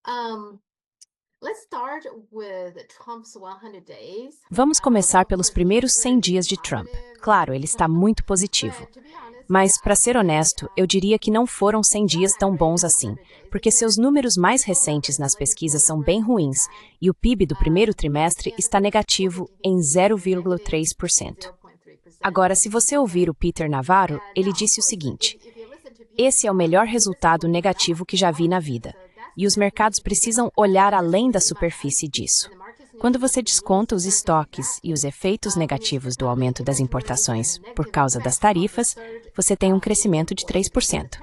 Um, let's start with Trump's 100 days. Vamos começar pelos primeiros 100 dias de Trump. Claro, ele está muito positivo. Mas, para ser honesto, eu diria que não foram 100 dias tão bons assim, porque seus números mais recentes nas pesquisas são bem ruins e o PIB do primeiro trimestre está negativo em 0,3%. Agora, se você ouvir o Peter Navarro, ele disse o seguinte: esse é o melhor resultado negativo que já vi na vida, e os mercados precisam olhar além da superfície disso. Quando você desconta os estoques e os efeitos negativos do aumento das importações por causa das tarifas, você tem um crescimento de 3%.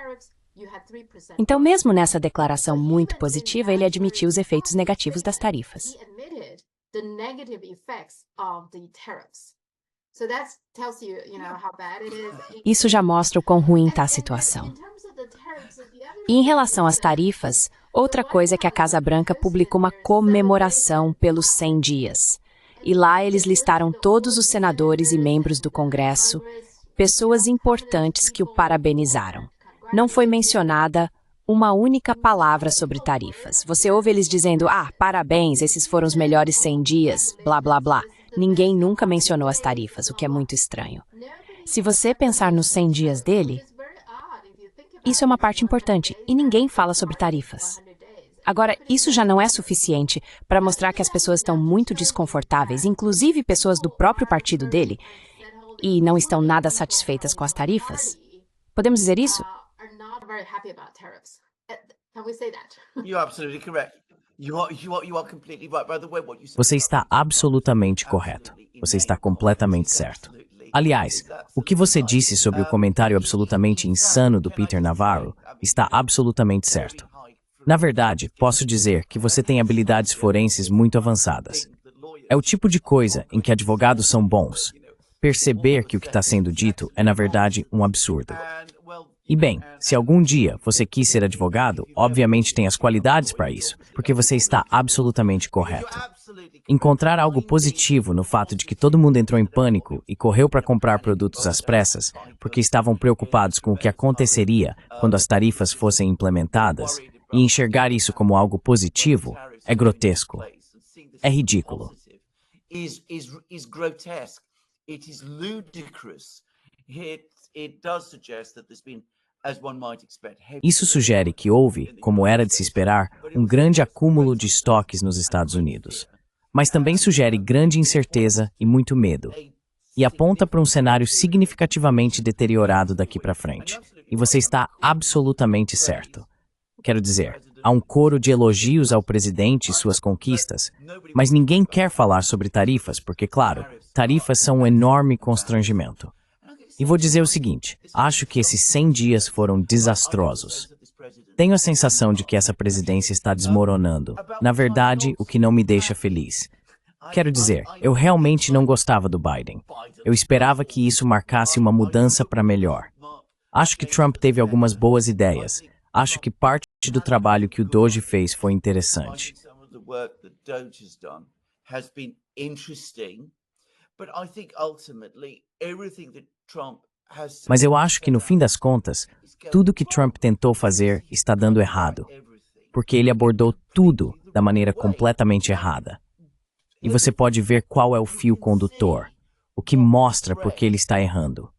Então, mesmo nessa declaração muito positiva, ele admitiu os efeitos negativos das tarifas. Isso já mostra o quão ruim está a situação. E em relação às tarifas, outra coisa é que a Casa Branca publicou uma comemoração pelos 100 dias. E lá eles listaram todos os senadores e membros do Congresso, pessoas importantes que o parabenizaram. Não foi mencionada uma única palavra sobre tarifas. Você ouve eles dizendo, parabéns, esses foram os melhores 100 dias, blá, blá, blá. Ninguém nunca mencionou as tarifas, o que é muito estranho. Se você pensar nos 100 dias dele, isso é uma parte importante, e ninguém fala sobre tarifas. Agora, isso já não é suficiente para mostrar que as pessoas estão muito desconfortáveis, inclusive pessoas do próprio partido dele, e não estão nada satisfeitas com as tarifas? Podemos dizer isso? Você está absolutamente correto. Você está completamente certo. Aliás, o que você disse sobre o comentário absolutamente insano do Peter Navarro está absolutamente certo. Na verdade, posso dizer que você tem habilidades forenses muito avançadas. É o tipo de coisa em que advogados são bons. Perceber que o que está sendo dito é, na verdade, um absurdo. E bem, se algum dia você quis ser advogado, obviamente tem as qualidades para isso, porque você está absolutamente correto. Encontrar algo positivo no fato de que todo mundo entrou em pânico e correu para comprar produtos às pressas porque estavam preocupados com o que aconteceria quando as tarifas fossem implementadas, e enxergar isso como algo positivo é grotesco. É ridículo. Isso sugere que houve, como era de se esperar, um grande acúmulo de estoques nos Estados Unidos. Mas também sugere grande incerteza e muito medo. E aponta para um cenário significativamente deteriorado daqui para frente. E você está absolutamente certo. Quero dizer, há um coro de elogios ao presidente e suas conquistas, mas ninguém quer falar sobre tarifas, porque, claro, tarifas são um enorme constrangimento. E vou dizer o seguinte, acho que esses 100 dias foram desastrosos. Tenho a sensação de que essa presidência está desmoronando. Na verdade, o que não me deixa feliz. Quero dizer, eu realmente não gostava do Biden. Eu esperava que isso marcasse uma mudança para melhor. Acho que Trump teve algumas boas ideias. Acho que parte do trabalho que o Doge fez foi interessante. Mas eu acho que, no fim das contas, tudo que Trump tentou fazer está dando errado, porque ele abordou tudo da maneira completamente errada. E você pode ver qual é o fio condutor, o que mostra por que ele está errando.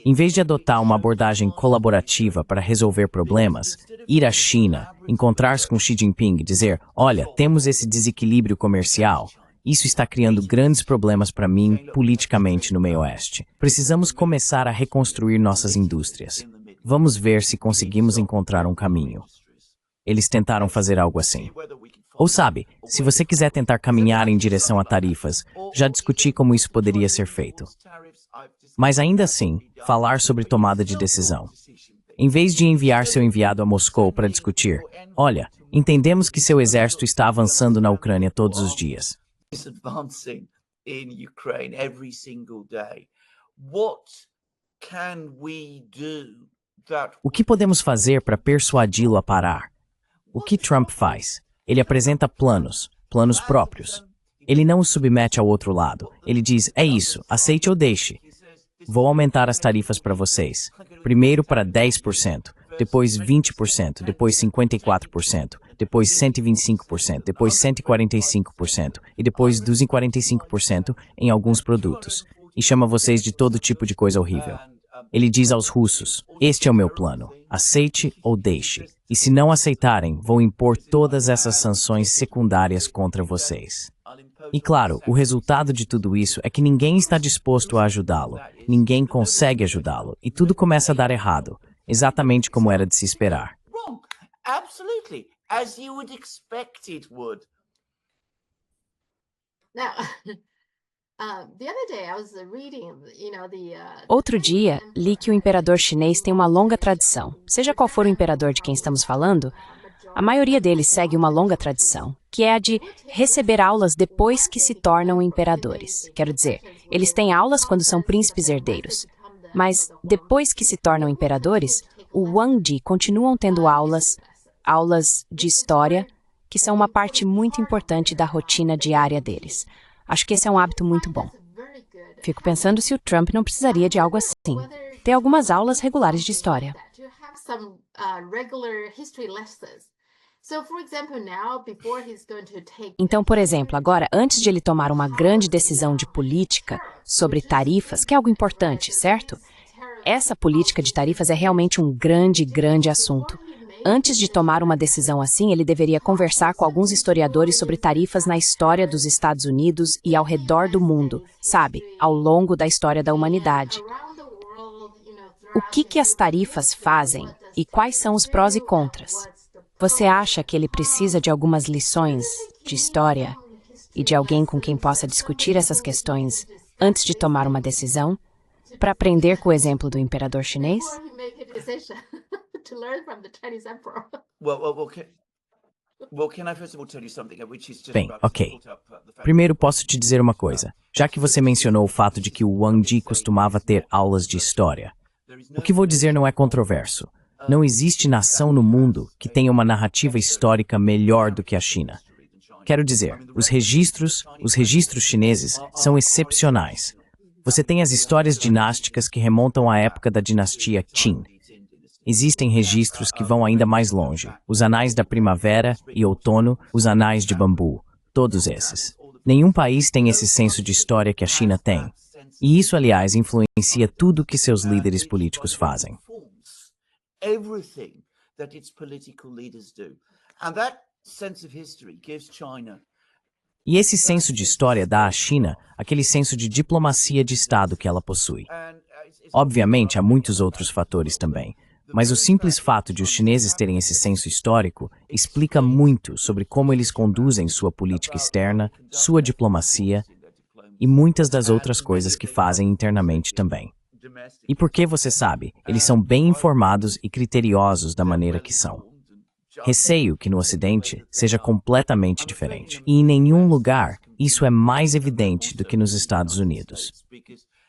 Em vez de adotar uma abordagem colaborativa para resolver problemas, ir à China, encontrar-se com Xi Jinping e dizer, olha, temos esse desequilíbrio comercial, isso está criando grandes problemas para mim politicamente no meio-oeste. Precisamos começar a reconstruir nossas indústrias. Vamos ver se conseguimos encontrar um caminho. Eles tentaram fazer algo assim. Ou sabe, se você quiser tentar caminhar em direção a tarifas, já discuti como isso poderia ser feito. Mas ainda assim, falar sobre tomada de decisão. Em vez de enviar seu enviado a Moscou para discutir, olha, entendemos que seu exército está avançando na Ucrânia todos os dias. O que podemos fazer para persuadi-lo a parar? O que Trump faz? Ele apresenta planos próprios. Ele não o submete ao outro lado. Ele diz, é isso, aceite ou deixe. Vou aumentar as tarifas para vocês. Primeiro para 10%, depois 20%, depois 54%. depois 125%, depois 145% e depois 245% em alguns produtos. E chama vocês de todo tipo de coisa horrível. Ele diz aos russos, este é o meu plano, aceite ou deixe. E se não aceitarem, vou impor todas essas sanções secundárias contra vocês. E claro, o resultado de tudo isso é que ninguém está disposto a ajudá-lo, ninguém consegue ajudá-lo, e tudo começa a dar errado, exatamente como era de se esperar. Wrong. Absolutely. As you would expect it would. Now, the other day I was reading, Outro dia, li que o imperador chinês tem uma longa tradição. Seja qual for o imperador de quem estamos falando, a maioria deles segue uma longa tradição, que é a de receber aulas depois que se tornam imperadores. Quero dizer, eles têm aulas quando são príncipes herdeiros, mas depois que se tornam imperadores, o Wangdi continuam tendo aulas de história, que são uma parte muito importante da rotina diária deles. Acho que esse é um hábito muito bom. Fico pensando se o Trump não precisaria de algo assim. Ter algumas aulas regulares de história. Então, por exemplo, agora, antes de ele tomar uma grande decisão de política sobre tarifas, que é algo importante, certo? Essa política de tarifas é realmente um grande assunto. Antes de tomar uma decisão assim, ele deveria conversar com alguns historiadores sobre tarifas na história dos Estados Unidos e ao redor do mundo, sabe, ao longo da história da humanidade. O que as tarifas fazem e quais são os prós e contras? Você acha que ele precisa de algumas lições de história e de alguém com quem possa discutir essas questões antes de tomar uma decisão, para aprender com o exemplo do imperador chinês? Bem, ok. Primeiro posso te dizer uma coisa. Já que você mencionou o fato de que o Wangdi costumava ter aulas de história, o que vou dizer não é controverso. Não existe nação no mundo que tenha uma narrativa histórica melhor do que a China. Quero dizer, os registros chineses são excepcionais. Você tem as histórias dinásticas que remontam à época da dinastia Qin. Existem registros que vão ainda mais longe. Os anais da primavera e outono, os anais de bambu, todos esses. Nenhum país tem esse senso de história que a China tem. E isso, aliás, influencia tudo o que seus líderes políticos fazem. Everything that its political leaders do. And that sense of history gives China. E esse senso de história dá à China aquele senso de diplomacia de Estado que ela possui. Obviamente, há muitos outros fatores também, mas o simples fato de os chineses terem esse senso histórico explica muito sobre como eles conduzem sua política externa, sua diplomacia e muitas das outras coisas que fazem internamente também. E porque você sabe, eles são bem informados e criteriosos da maneira que são. Receio que no Ocidente seja completamente diferente. E em nenhum lugar isso é mais evidente do que nos Estados Unidos.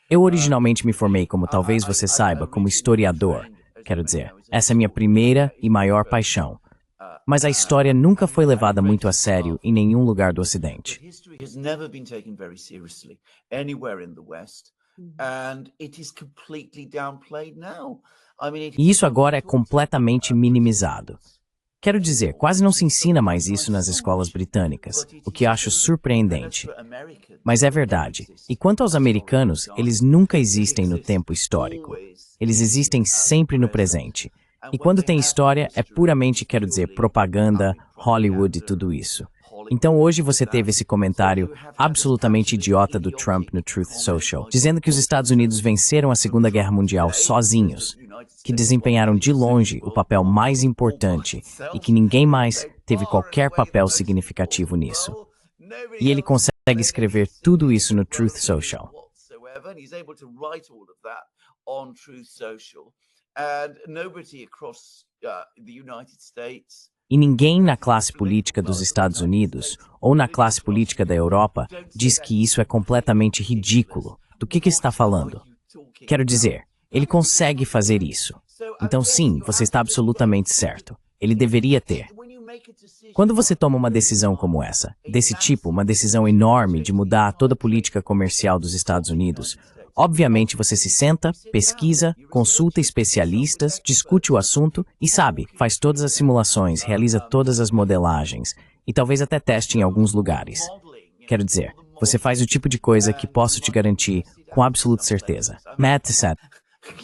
Eu originalmente me formei, como talvez você saiba, como historiador. Quero dizer, essa é minha primeira e maior paixão. Mas a história nunca foi levada muito a sério em nenhum lugar do Ocidente. E isso agora é completamente minimizado. Quero dizer, quase não se ensina mais isso nas escolas britânicas, o que acho surpreendente. Mas é verdade. E quanto aos americanos, eles nunca existem no tempo histórico. Eles existem sempre no presente. E quando tem história, é puramente, quero dizer, propaganda, Hollywood e tudo isso. Então hoje você teve esse comentário absolutamente idiota do Trump no Truth Social, dizendo que os Estados Unidos venceram a Segunda Guerra Mundial sozinhos, que desempenharam de longe o papel mais importante e que ninguém mais teve qualquer papel significativo nisso. E ele consegue escrever tudo isso no Truth Social. E ninguém na classe política dos Estados Unidos ou na classe política da Europa diz que isso é completamente ridículo. Do que está falando? Quero dizer, ele consegue fazer isso. Então sim, você está absolutamente certo. Ele deveria ter. Quando você toma uma decisão como essa, desse tipo, uma decisão enorme de mudar toda a política comercial dos Estados Unidos, Obviamente você se senta, pesquisa, consulta especialistas, discute o assunto e sabe, faz todas as simulações, realiza todas as modelagens e talvez até teste em alguns lugares. Quero dizer, você faz o tipo de coisa que posso te garantir com absoluta certeza. Matt said.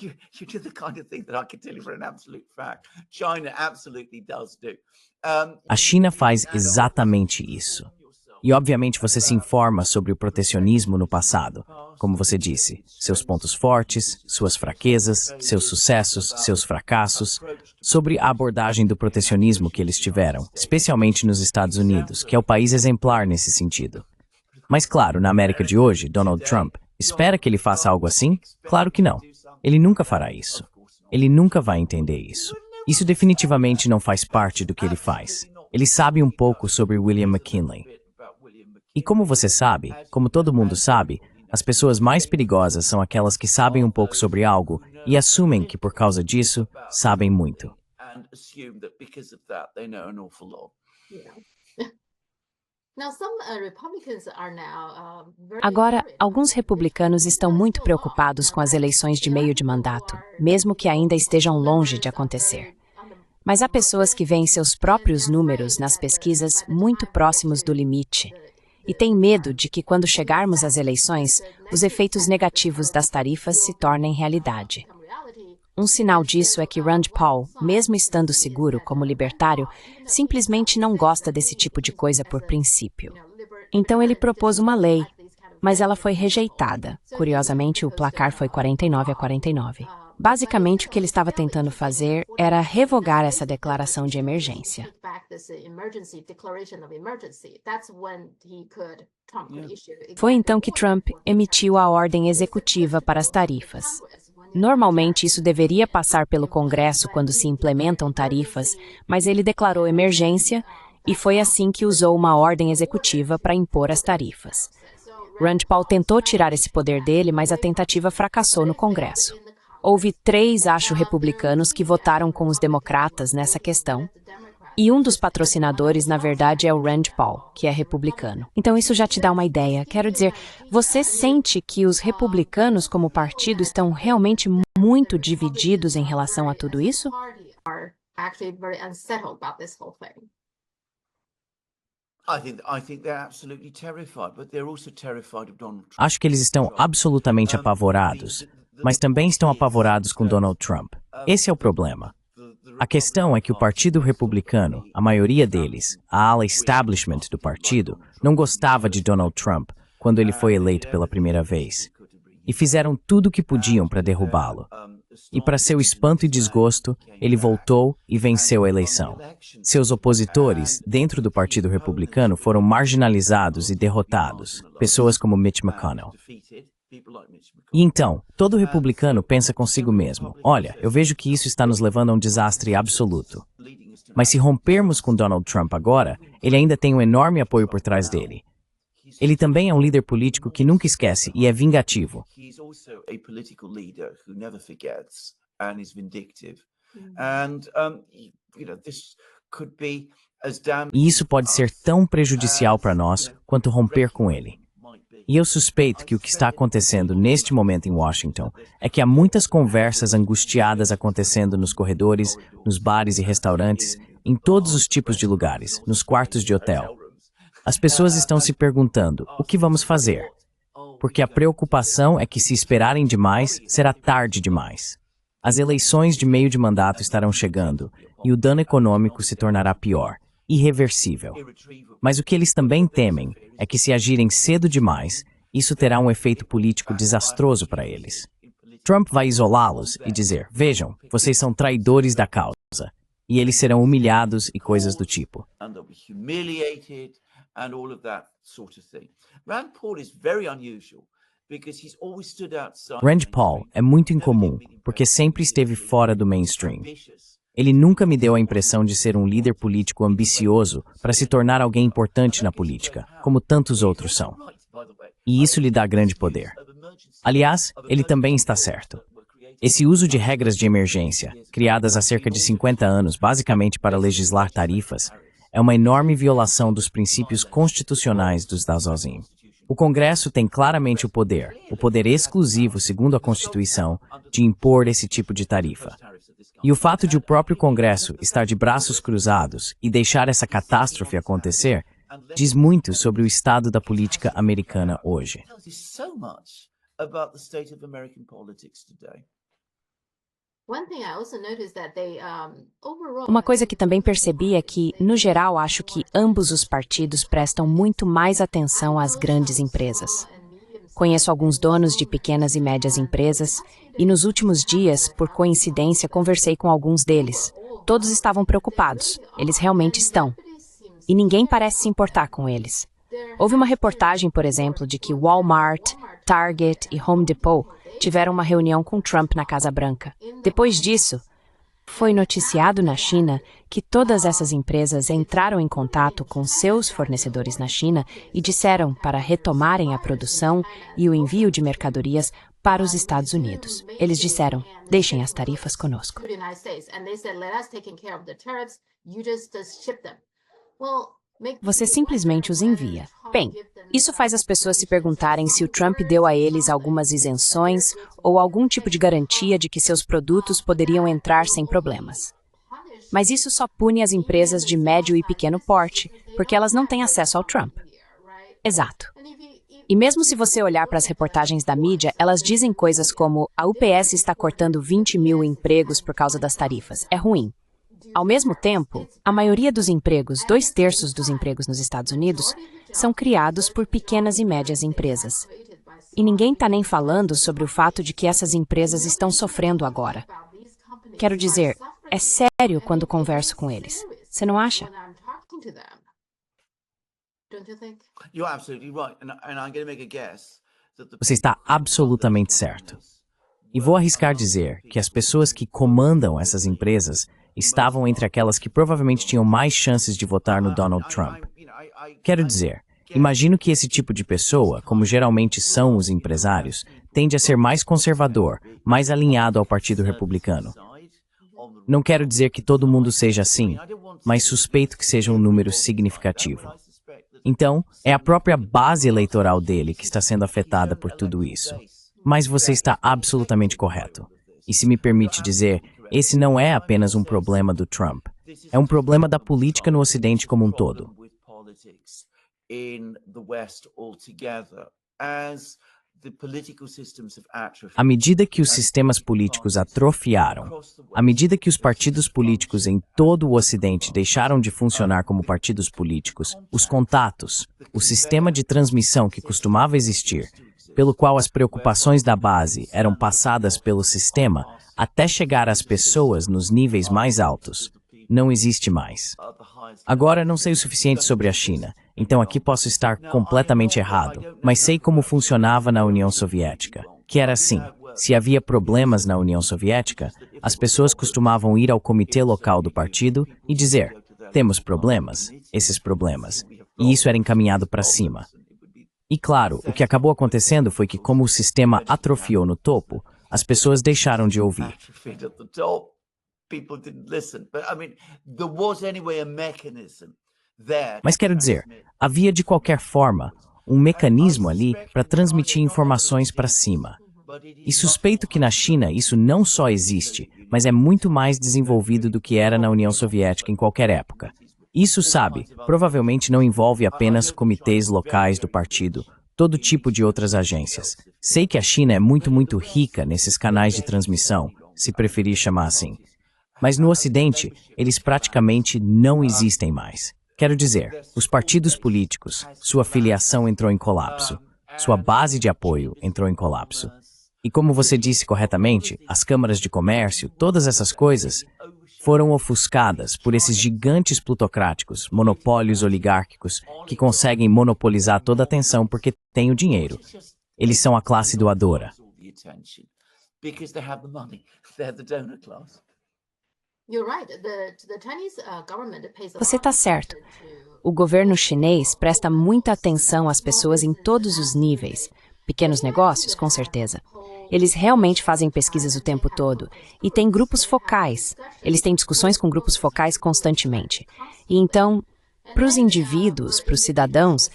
You do the kind of thing that I can tell you for an absolute fact. China absolutely does do. A China faz exatamente isso. E obviamente você se informa sobre o protecionismo no passado, como você disse, seus pontos fortes, suas fraquezas, seus sucessos, seus fracassos, sobre a abordagem do protecionismo que eles tiveram, especialmente nos Estados Unidos, que é o país exemplar nesse sentido. Mas claro, na América de hoje, Donald Trump espera que ele faça algo assim? Claro que não. Ele nunca fará isso. Ele nunca vai entender isso. Isso definitivamente não faz parte do que ele faz. Ele sabe um pouco sobre William McKinley. E como você sabe, como todo mundo sabe, as pessoas mais perigosas são aquelas que sabem um pouco sobre algo e assumem que por causa disso, sabem muito. Agora, alguns republicanos estão muito preocupados com as eleições de meio de mandato, mesmo que ainda estejam longe de acontecer. Mas há pessoas que veem seus próprios números nas pesquisas muito próximos do limite e têm medo de que, quando chegarmos às eleições, os efeitos negativos das tarifas se tornem realidade. Um sinal disso é que Rand Paul, mesmo estando seguro como libertário, simplesmente não gosta desse tipo de coisa por princípio. Então ele propôs uma lei, mas ela foi rejeitada. Curiosamente, o placar foi 49-49. Basicamente, o que ele estava tentando fazer era revogar essa declaração de emergência. Foi então que Trump emitiu a ordem executiva para as tarifas. Normalmente, isso deveria passar pelo Congresso quando se implementam tarifas, mas ele declarou emergência e foi assim que usou uma ordem executiva para impor as tarifas. Rand Paul tentou tirar esse poder dele, mas a tentativa fracassou no Congresso. Houve 3, republicanos que votaram com os democratas nessa questão. E um dos patrocinadores, na verdade, é o Rand Paul, que é republicano. Então isso já te dá uma ideia. Quero dizer, você sente que os republicanos como partido estão realmente muito divididos em relação a tudo isso? Acho que eles estão absolutamente apavorados, mas também estão apavorados com Donald Trump. Esse é o problema. A questão é que o Partido Republicano, a maioria deles, a ala establishment do partido, não gostava de Donald Trump quando ele foi eleito pela primeira vez. E fizeram tudo o que podiam para derrubá-lo. E para seu espanto e desgosto, ele voltou e venceu a eleição. Seus opositores, dentro do Partido Republicano, foram marginalizados e derrotados, pessoas como Mitch McConnell. E então, todo republicano pensa consigo mesmo, olha, eu vejo que isso está nos levando a um desastre absoluto. Mas se rompermos com Donald Trump agora, ele ainda tem um enorme apoio por trás dele. Ele também é um líder político que nunca esquece e é vingativo. E isso pode ser tão prejudicial para nós quanto romper com ele. E eu suspeito que o que está acontecendo neste momento em Washington é que há muitas conversas angustiadas acontecendo nos corredores, nos bares e restaurantes, em todos os tipos de lugares, nos quartos de hotel. As pessoas estão se perguntando, o que vamos fazer? Porque a preocupação é que se esperarem demais, será tarde demais. As eleições de meio de mandato estarão chegando e o dano econômico se tornará pior, irreversível. Mas o que eles também temem é que se agirem cedo demais, isso terá um efeito político desastroso para eles. Trump vai isolá-los e dizer, vejam, vocês são traidores da causa. E eles serão humilhados e coisas do tipo. Rand Paul é muito incomum, porque sempre esteve fora do mainstream. Ele nunca me deu a impressão de ser um líder político ambicioso para se tornar alguém importante na política, como tantos outros são. E isso lhe dá grande poder. Aliás, ele também está certo. Esse uso de regras de emergência, criadas há cerca de 50 anos basicamente para legislar tarifas, é uma enorme violação dos princípios constitucionais dos Dazozim. O Congresso tem claramente o poder exclusivo, segundo a Constituição, de impor esse tipo de tarifa. E o fato de o próprio Congresso estar de braços cruzados e deixar essa catástrofe acontecer diz muito sobre o estado da política americana hoje. Uma coisa que também percebi é que, no geral, acho que ambos os partidos prestam muito mais atenção às grandes empresas. Conheço alguns donos de pequenas e médias empresas e nos últimos dias, por coincidência, conversei com alguns deles. Todos estavam preocupados, eles realmente estão. E ninguém parece se importar com eles. Houve uma reportagem, por exemplo, de que Walmart, Target e Home Depot tiveram uma reunião com Trump na Casa Branca. Depois disso, foi noticiado na China que todas essas empresas entraram em contato com seus fornecedores na China e disseram para retomarem a produção e o envio de mercadorias para os Estados Unidos. Eles disseram, deixem as tarifas conosco. Você simplesmente os envia. Bem, isso faz as pessoas se perguntarem se o Trump deu a eles algumas isenções ou algum tipo de garantia de que seus produtos poderiam entrar sem problemas. Mas isso só pune as empresas de médio e pequeno porte, porque elas não têm acesso ao Trump. Exato. E mesmo se você olhar para as reportagens da mídia, elas dizem coisas como a UPS está cortando 20 mil empregos por causa das tarifas. É ruim. Ao mesmo tempo, a maioria dos empregos, 2/3 dos empregos nos Estados Unidos, são criados por pequenas e médias empresas. E ninguém está nem falando sobre o fato de que essas empresas estão sofrendo agora. Quero dizer, é sério quando converso com eles. Você não acha? Você está absolutamente certo. E vou arriscar dizer que as pessoas que comandam essas empresas estavam entre aquelas que provavelmente tinham mais chances de votar no Donald Trump. Quero dizer, imagino que esse tipo de pessoa, como geralmente são os empresários, tende a ser mais conservador, mais alinhado ao Partido Republicano. Não quero dizer que todo mundo seja assim, mas suspeito que seja um número significativo. Então, é a própria base eleitoral dele que está sendo afetada por tudo isso. Mas você está absolutamente correto. E se me permite dizer, esse não é apenas um problema do Trump. É um problema da política no Ocidente como um todo. À medida que os sistemas políticos atrofiaram, à medida que os partidos políticos em todo o Ocidente deixaram de funcionar como partidos políticos, os contatos, o sistema de transmissão que costumava existir, pelo qual as preocupações da base eram passadas pelo sistema até chegar às pessoas nos níveis mais altos, não existe mais. Agora, não sei o suficiente sobre a China, então aqui posso estar completamente errado, mas sei como funcionava na União Soviética, que era assim, se havia problemas na União Soviética, as pessoas costumavam ir ao comitê local do partido e dizer, temos problemas, esses problemas, e isso era encaminhado para cima. E claro, o que acabou acontecendo foi que como o sistema atrofiou no topo, as pessoas deixaram de ouvir. Mas quero dizer, havia de qualquer forma um mecanismo ali para transmitir informações para cima. E suspeito que na China isso não só existe, mas é muito mais desenvolvido do que era na União Soviética em qualquer época. Isso, sabe, provavelmente não envolve apenas comitês locais do partido, todo tipo de outras agências. Sei que a China é muito rica nesses canais de transmissão, se preferir chamar assim. Mas no Ocidente, eles praticamente não existem mais. Quero dizer, os partidos políticos, sua filiação entrou em colapso, sua base de apoio entrou em colapso. E como você disse corretamente, as câmaras de comércio, todas essas coisas, foram ofuscadas por esses gigantes plutocráticos, monopólios oligárquicos, que conseguem monopolizar toda a atenção porque têm o dinheiro. Eles são a classe doadora. Você está certo. O governo chinês presta muita atenção às pessoas em todos os níveis. Pequenos negócios, com certeza. Eles realmente fazem pesquisas o tempo todo. E têm grupos focais. Eles têm discussões com grupos focais constantemente. E então, para os indivíduos, para os cidadãos,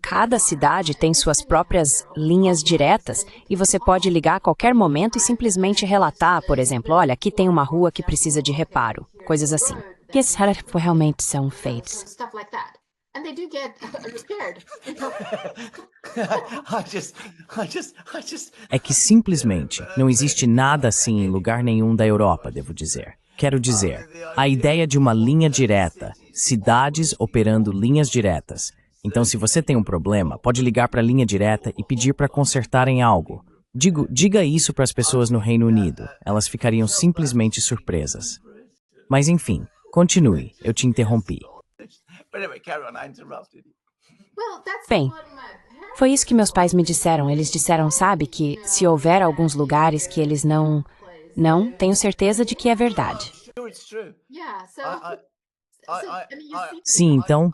cada cidade tem suas próprias linhas diretas e você pode ligar a qualquer momento e simplesmente relatar, por exemplo, olha, aqui tem uma rua que precisa de reparo, coisas assim. E esses realmente são feitos. Stuff like that. And they do get repaired. É que simplesmente não existe nada assim em lugar nenhum da Europa, devo dizer. Quero dizer, a ideia de uma linha direta, cidades operando linhas diretas. Então, se você tem um problema, pode ligar para a linha direta e pedir para consertarem algo. Diga isso para as pessoas no Reino Unido. Elas ficariam simplesmente surpresas. Mas enfim, continue. Eu te interrompi. Bem, foi isso que meus pais me disseram. Eles disseram, sabe, que se houver alguns lugares que eles não, tenho certeza de que é verdade. Yeah, so Sim, então,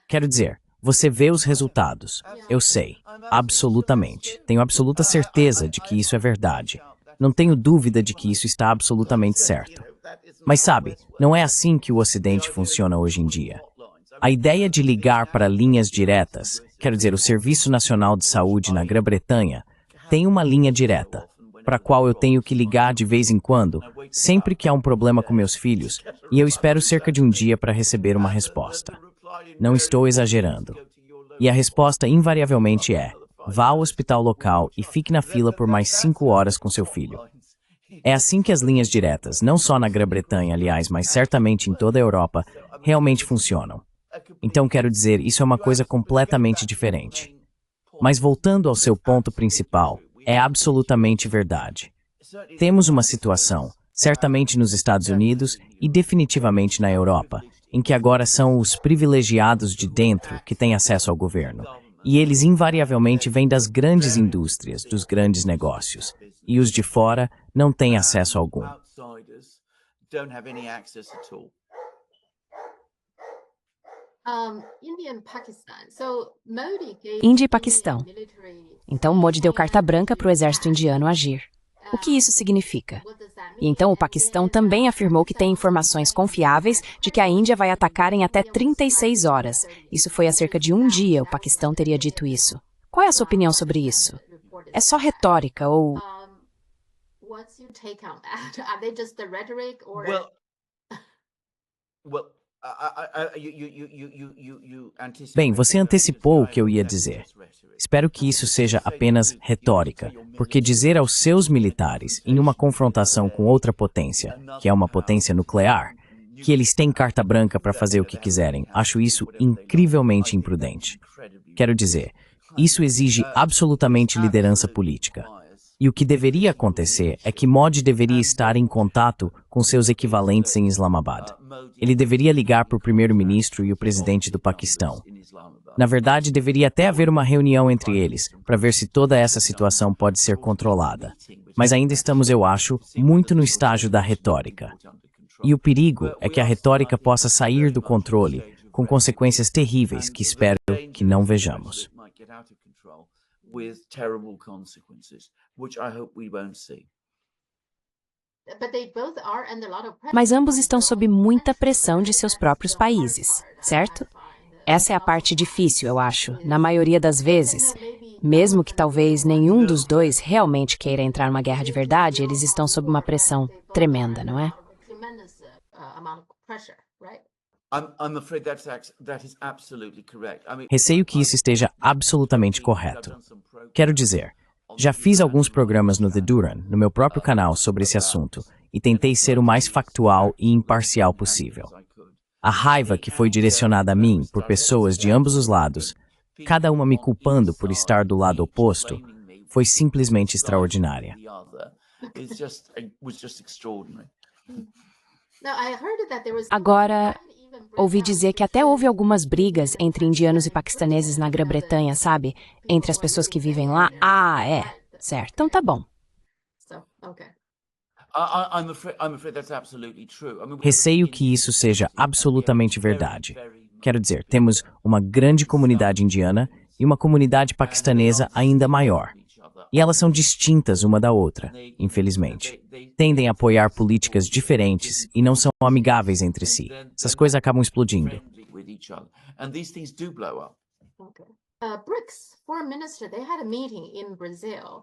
quero dizer, você vê os resultados. Eu sei, absolutamente. Tenho absoluta certeza de que isso é verdade. Não tenho dúvida de que isso está absolutamente certo. Mas sabe, não é assim que o Ocidente funciona hoje em dia. A ideia de ligar para linhas diretas, quero dizer, o Serviço Nacional de Saúde na Grã-Bretanha, tem uma linha direta, para a qual eu tenho que ligar de vez em quando, sempre que há um problema com meus filhos, e eu espero cerca de um dia para receber uma resposta. Não estou exagerando. E a resposta invariavelmente é: vá ao hospital local e fique na fila por mais 5 horas com seu filho. É assim que as linhas diretas, não só na Grã-Bretanha, aliás, mas certamente em toda a Europa, realmente funcionam. Então, quero dizer, isso é uma coisa completamente diferente. Mas voltando ao seu ponto principal, é absolutamente verdade. Temos uma situação, certamente nos Estados Unidos e definitivamente na Europa, em que agora são os privilegiados de dentro que têm acesso ao governo. E eles invariavelmente vêm das grandes indústrias, dos grandes negócios. E os de fora não têm acesso algum. Índia e Paquistão. Então Modi deu carta branca para o exército indiano agir. O que isso significa? E então o Paquistão também afirmou que tem informações confiáveis de que a Índia vai atacar em até 36 horas. Isso foi há cerca de um dia, o Paquistão teria dito isso. Qual é a sua opinião sobre isso? É só retórica ou... What's your take on that? Are they just the rhetoric or? Bem, você antecipou o que eu ia dizer. Espero que isso seja apenas retórica, porque dizer aos seus militares, em uma confrontação com outra potência, que é uma potência nuclear, que eles têm carta branca para fazer o que quiserem, acho isso incrivelmente imprudente. Quero dizer, isso exige absolutamente liderança política. E o que deveria acontecer é que Modi deveria estar em contato com seus equivalentes em Islamabad. Ele deveria ligar para o primeiro-ministro e o presidente do Paquistão. Na verdade, deveria até haver uma reunião entre eles, para ver se toda essa situação pode ser controlada. Mas ainda estamos, eu acho, muito no estágio da retórica. E o perigo é que a retórica possa sair do controle, com consequências terríveis que espero que não vejamos. Mas ambos estão sob muita pressão de seus próprios países, certo? Essa é a parte difícil, eu acho, na maioria das vezes. Mesmo que talvez nenhum dos dois realmente queira entrar numa guerra de verdade, eles estão sob uma pressão tremenda, não é? Receio que isso esteja absolutamente correto. Quero dizer, já fiz alguns programas no The Duran, no meu próprio canal, sobre esse assunto, e tentei ser o mais factual e imparcial possível. A raiva que foi direcionada a mim por pessoas de ambos os lados, cada uma me culpando por estar do lado oposto, foi simplesmente extraordinária. Agora, ouvi dizer que até houve algumas brigas entre indianos e paquistaneses na Grã-Bretanha, sabe? Entre as pessoas que vivem lá. Ah, é. Certo. Então tá bom. Receio que isso seja absolutamente verdade. Quero dizer, temos uma grande comunidade indiana e uma comunidade paquistanesa ainda maior. E elas são distintas uma da outra, infelizmente. Tendem a apoiar políticas diferentes e não são amigáveis entre si. Essas coisas acabam explodindo. BRICS foreign minister, they had a meeting in Brazil.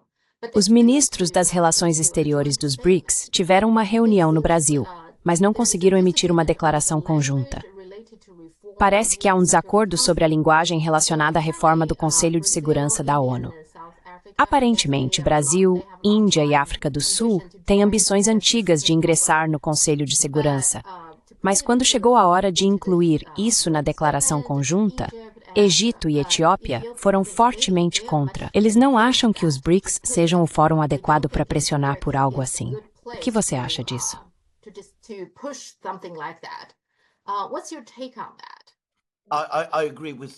Os ministros das relações exteriores dos BRICS tiveram uma reunião no Brasil, mas não conseguiram emitir uma declaração conjunta. Parece que há um desacordo sobre a linguagem relacionada à reforma do Conselho de Segurança da ONU. Aparentemente, Brasil, Índia e África do Sul têm ambições antigas de ingressar no Conselho de Segurança. Mas quando chegou a hora de incluir isso na declaração conjunta, Egito e Etiópia foram fortemente contra. Eles não acham que os BRICS sejam o fórum adequado para pressionar por algo assim. O que você acha disso? What's your take on that? I agree with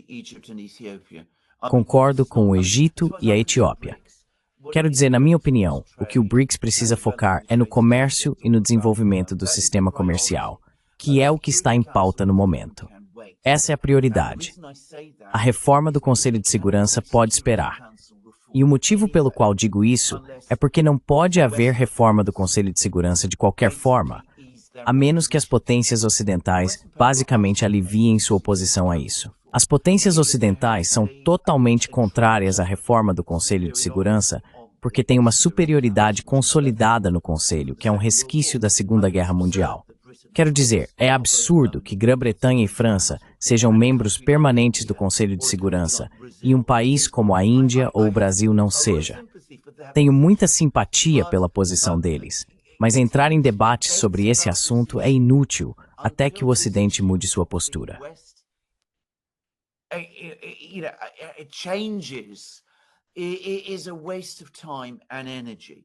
Egypt and Ethiopia. Concordo com o Egito e a Etiópia. Quero dizer, na minha opinião, o que o BRICS precisa focar é no comércio e no desenvolvimento do sistema comercial, que é o que está em pauta no momento. Essa é a prioridade. A reforma do Conselho de Segurança pode esperar. E o motivo pelo qual digo isso é porque não pode haver reforma do Conselho de Segurança de qualquer forma, a menos que as potências ocidentais basicamente aliviem sua oposição a isso. As potências ocidentais são totalmente contrárias à reforma do Conselho de Segurança porque tem uma superioridade consolidada no Conselho, que é um resquício da Segunda Guerra Mundial. Quero dizer, é absurdo que Grã-Bretanha e França sejam membros permanentes do Conselho de Segurança e um país como a Índia ou o Brasil não seja. Tenho muita simpatia pela posição deles, mas entrar em debates sobre esse assunto é inútil até que o Ocidente mude sua postura.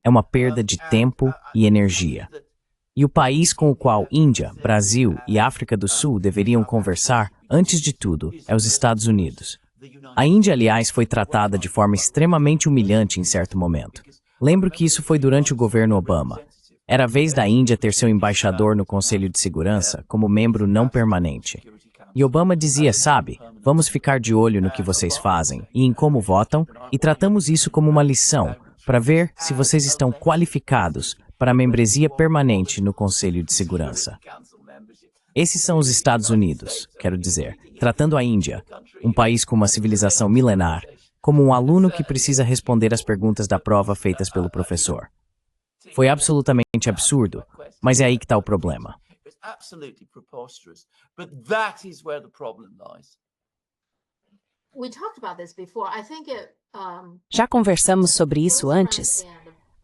É uma perda de tempo e energia. E o país com o qual Índia, Brasil e África do Sul deveriam conversar, antes de tudo, é os Estados Unidos. A Índia, aliás, foi tratada de forma extremamente humilhante em certo momento. Lembro que isso foi durante o governo Obama. Era a vez da Índia ter seu embaixador no Conselho de Segurança como membro não permanente. E Obama dizia, sabe, vamos ficar de olho no que vocês fazem e em como votam, e tratamos isso como uma lição, para ver se vocês estão qualificados para a membresia permanente no Conselho de Segurança. Esses são os Estados Unidos, quero dizer, tratando a Índia, um país com uma civilização milenar, como um aluno que precisa responder às perguntas da prova feitas pelo professor. Foi absolutamente absurdo, mas é aí que está o problema. Já conversamos sobre isso antes.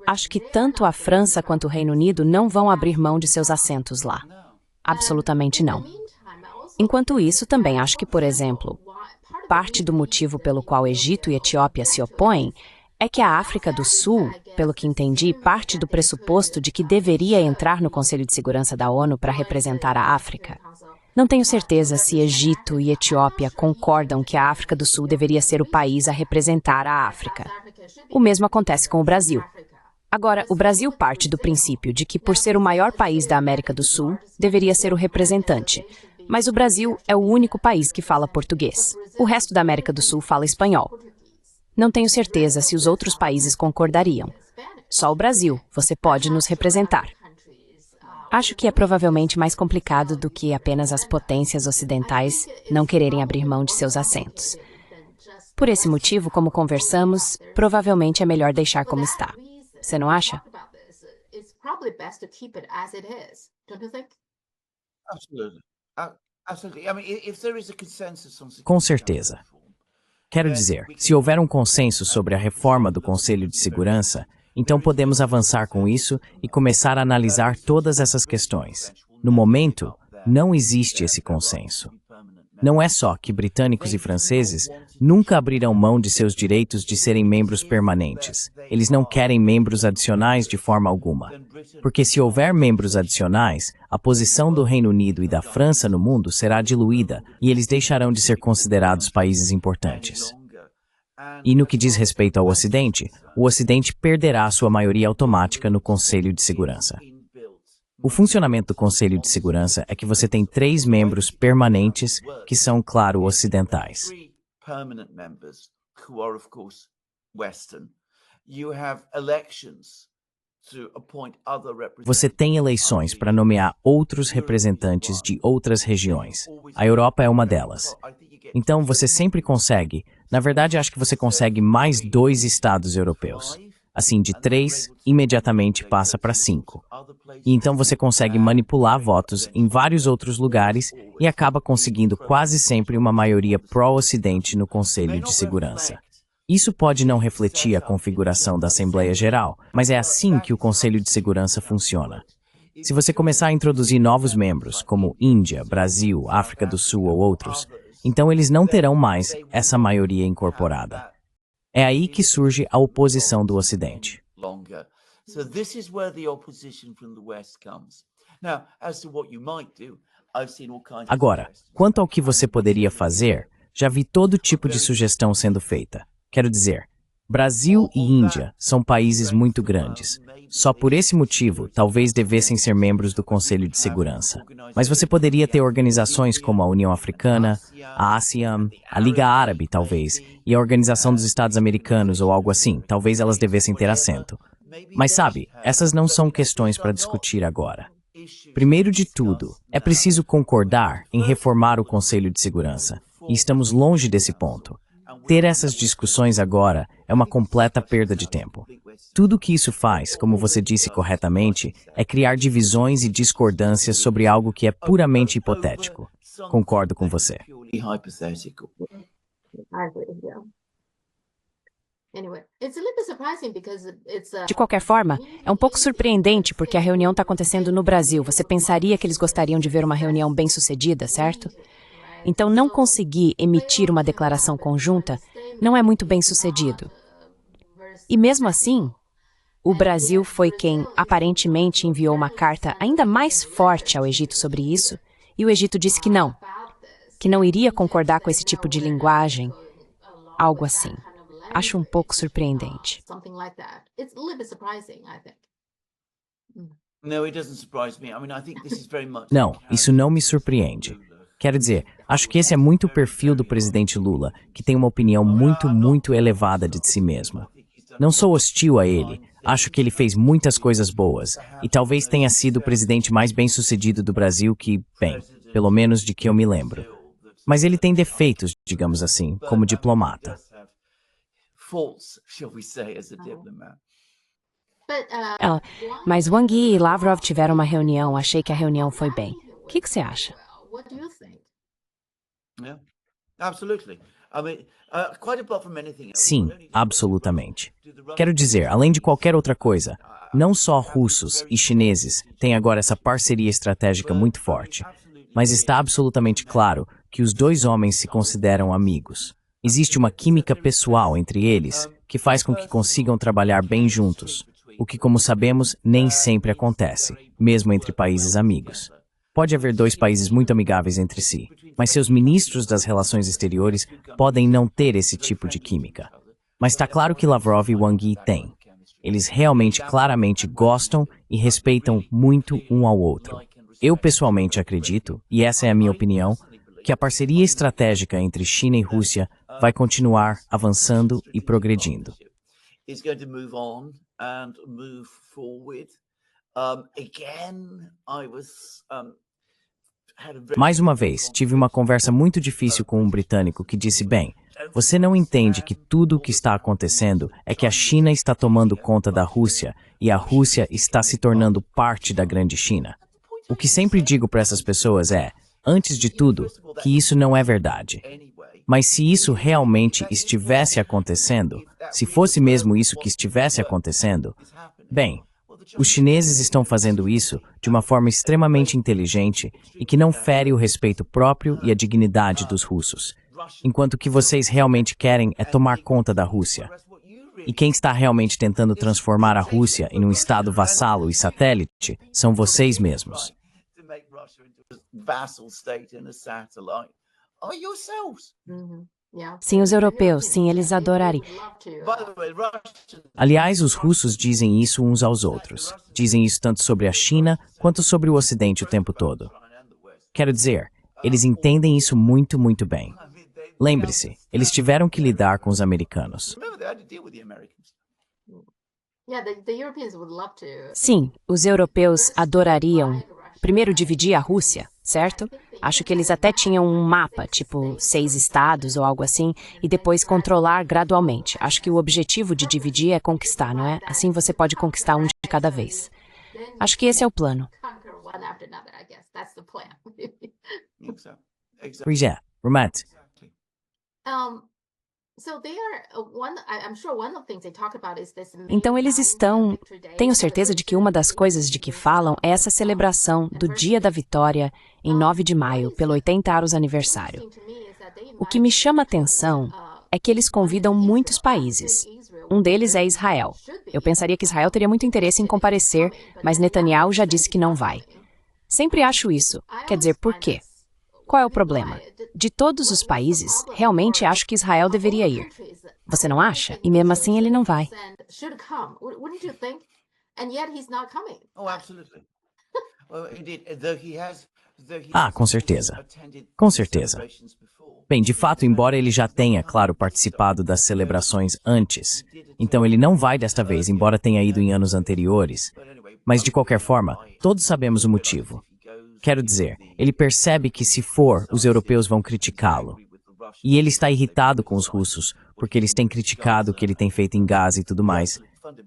Acho que tanto a França quanto o Reino Unido não vão abrir mão de seus assentos lá. Absolutamente não. Enquanto isso, também acho que, por exemplo, parte do motivo pelo qual Egito e Etiópia se opõem é que a África do Sul, pelo que entendi, parte do pressuposto de que deveria entrar no Conselho de Segurança da ONU para representar a África. Não tenho certeza se Egito e Etiópia concordam que a África do Sul deveria ser o país a representar a África. O mesmo acontece com o Brasil. Agora, o Brasil parte do princípio de que, por ser o maior país da América do Sul, deveria ser o representante. Mas o Brasil é o único país que fala português. O resto da América do Sul fala espanhol. Não tenho certeza se os outros países concordariam. Só o Brasil, você pode nos representar. Acho que é provavelmente mais complicado do que apenas as potências ocidentais não quererem abrir mão de seus assentos. Por esse motivo, como conversamos, provavelmente é melhor deixar como está. Você não acha? Com certeza. Quero dizer, se houver um consenso sobre a reforma do Conselho de Segurança, então podemos avançar com isso e começar a analisar todas essas questões. No momento, não existe esse consenso. Não é só que britânicos e franceses nunca abrirão mão de seus direitos de serem membros permanentes. Eles não querem membros adicionais de forma alguma. Porque se houver membros adicionais, a posição do Reino Unido e da França no mundo será diluída e eles deixarão de ser considerados países importantes. E no que diz respeito ao Ocidente, o Ocidente perderá sua maioria automática no Conselho de Segurança. O funcionamento do Conselho de Segurança é que você tem 3 membros permanentes que são, claro, ocidentais. Você tem eleições para nomear outros representantes de outras regiões. A Europa é uma delas. Então você sempre consegue. Na verdade, acho que você consegue mais 2 estados europeus. Assim, de 3, imediatamente passa para 5. E então você consegue manipular votos em vários outros lugares e acaba conseguindo quase sempre uma maioria pró-Ocidente no Conselho de Segurança. Isso pode não refletir a configuração da Assembleia Geral, mas é assim que o Conselho de Segurança funciona. Se você começar a introduzir novos membros, como Índia, Brasil, África do Sul ou outros, então eles não terão mais essa maioria incorporada. É aí que surge a oposição do Ocidente. Agora, quanto ao que você poderia fazer, já vi todo tipo de sugestão sendo feita. Quero dizer, Brasil e Índia são países muito grandes. Só por esse motivo, talvez devessem ser membros do Conselho de Segurança. Mas você poderia ter organizações como a União Africana, a ASEAN, a Liga Árabe, talvez, e a Organização dos Estados Americanos ou algo assim. Talvez elas devessem ter assento. Mas sabe, essas não são questões para discutir agora. Primeiro de tudo, é preciso concordar em reformar o Conselho de Segurança. E estamos longe desse ponto. Ter essas discussões agora é uma completa perda de tempo. Tudo que isso faz, como você disse corretamente, é criar divisões e discordâncias sobre algo que é puramente hipotético. Concordo com você. I agree, yeah. Anyway, it's a little bit surprising because it's De qualquer forma, é um pouco surpreendente porque a reunião está acontecendo no Brasil. Você pensaria que eles gostariam de ver uma reunião bem-sucedida, certo? Então, não conseguir emitir uma declaração conjunta não é muito bem-sucedido. E mesmo assim, o Brasil foi quem aparentemente enviou uma carta ainda mais forte ao Egito sobre isso, e o Egito disse que não iria concordar com esse tipo de linguagem, algo assim. Acho um pouco surpreendente. something like that. It's a little bit surprising, I think. Não, isso não me surpreende. Quero dizer, acho que esse é muito o perfil do presidente Lula, que tem uma opinião muito elevada de si mesmo. Não sou hostil a ele, acho que ele fez muitas coisas boas, e talvez tenha sido o presidente mais bem-sucedido do Brasil que, bem, pelo menos de que eu me lembro. Mas ele tem defeitos, digamos assim, como diplomata. Mas Wang Yi e Lavrov tiveram uma reunião, achei que a reunião foi bem. O que você acha? What do you think? Sim, absolutamente. Quero dizer, além de qualquer outra coisa, não só russos e chineses têm agora essa parceria estratégica muito forte, mas está absolutamente claro que os dois homens se consideram amigos. Existe uma química pessoal entre eles que faz com que consigam trabalhar bem juntos, o que, como sabemos, nem sempre acontece, mesmo entre países amigos. Pode haver dois países muito amigáveis entre si, mas seus ministros das relações exteriores podem não ter esse tipo de química. Mas está claro que Lavrov e Wang Yi têm. Eles realmente, claramente gostam e respeitam muito um ao outro. Eu pessoalmente acredito, e essa é a minha opinião, que a parceria estratégica entre China e Rússia vai continuar avançando e progredindo. Mais uma vez, tive uma conversa muito difícil com um britânico que disse, bem, você não entende que tudo o que está acontecendo é que a China está tomando conta da Rússia e a Rússia está se tornando parte da grande China. O que sempre digo para essas pessoas é, antes de tudo, que isso não é verdade. Mas se isso realmente estivesse acontecendo, se fosse mesmo isso que estivesse acontecendo, bem, os chineses estão fazendo isso de uma forma extremamente inteligente e que não fere o respeito próprio e a dignidade dos russos, enquanto o que vocês realmente querem é tomar conta da Rússia. E quem está realmente tentando transformar a Rússia em um estado vassalo e satélite são vocês mesmos. Yeah. Sim, os europeus, sim, eles adorariam. Aliás, os russos dizem isso uns aos outros. Dizem isso tanto sobre a China quanto sobre o Ocidente o tempo todo. Quero dizer, eles entendem isso muito bem. Lembre-se, eles tiveram que lidar com os americanos. Yeah, the Europeans would love to. Sim, os europeus adorariam, primeiro, dividir a Rússia, certo? Acho que eles até tinham um mapa, tipo 6 estados ou algo assim, e depois controlar gradualmente. Acho que o objetivo de dividir é conquistar, não é? Assim você pode conquistar um de cada vez. Acho que esse é o plano. Conquer one after another, I guess. That's the plan. Exactly. Pois é, Ramat, So they are I'm sure one of the things they talk about is this. Então eles estão... Tenho certeza de que uma das coisas de que falam é essa celebração do Dia da Vitória em 9 de maio, pelo 80 anos aniversário. O que me chama a atenção é que eles convidam muitos países. Um deles é Israel. Eu pensaria que Israel teria muito interesse em comparecer, mas Netanyahu já disse que não vai. Sempre acho isso. Quer dizer, por quê? Qual é o problema? De todos os países, realmente acho que Israel deveria ir. Você não acha? E mesmo assim ele não vai. Oh, absolutely. Well, indeed, Ah, com certeza. Com certeza. Bem, de fato, embora ele já tenha, claro, participado das celebrações antes, então ele não vai desta vez, embora tenha ido em anos anteriores. Mas, de qualquer forma, todos sabemos o motivo. Quero dizer, ele percebe que se for, os europeus vão criticá-lo. E ele está irritado com os russos, porque eles têm criticado o que ele tem feito em Gaza e tudo mais.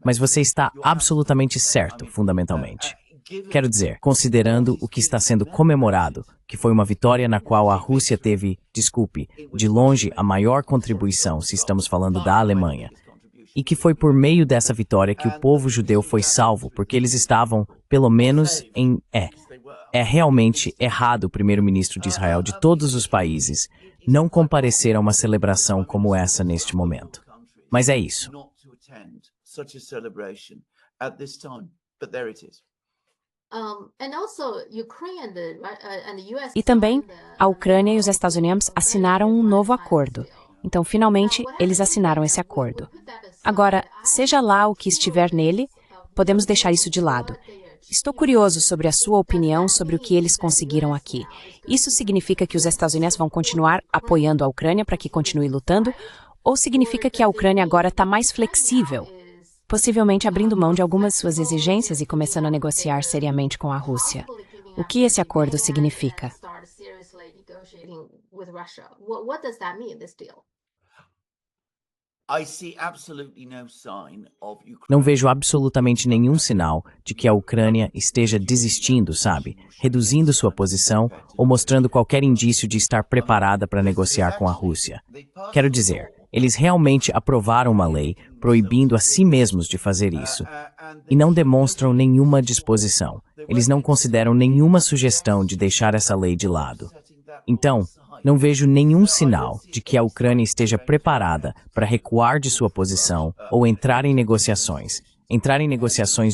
Mas você está absolutamente certo, fundamentalmente. Quero dizer, considerando o que está sendo comemorado, que foi uma vitória na qual a Rússia teve, desculpe, de longe a maior contribuição, se estamos falando da Alemanha, e que foi por meio dessa vitória que o povo judeu foi salvo, porque eles estavam, pelo menos, em... É realmente errado o primeiro-ministro de Israel de todos os países não comparecer a uma celebração como essa neste momento. Mas é isso. E também, a Ucrânia e os Estados Unidos assinaram um novo acordo. Então, finalmente, eles assinaram esse acordo. Agora, seja lá o que estiver nele, podemos deixar isso de lado. Estou curioso sobre a sua opinião sobre o que eles conseguiram aqui. Isso significa que os Estados Unidos vão continuar apoiando a Ucrânia para que continue lutando? Ou significa que a Ucrânia agora está mais flexível, possivelmente abrindo mão de algumas de suas exigências e começando a negociar seriamente com a Rússia? O que esse acordo significa? Não vejo absolutamente nenhum sinal de que a Ucrânia esteja desistindo, sabe? Reduzindo sua posição ou mostrando qualquer indício de estar preparada para negociar com a Rússia. Quero dizer, eles realmente aprovaram uma lei proibindo a si mesmos de fazer isso e não demonstram nenhuma disposição. Eles não consideram nenhuma sugestão de deixar essa lei de lado. Então, não vejo nenhum sinal de que a Ucrânia esteja preparada para recuar de sua posição ou entrar em negociações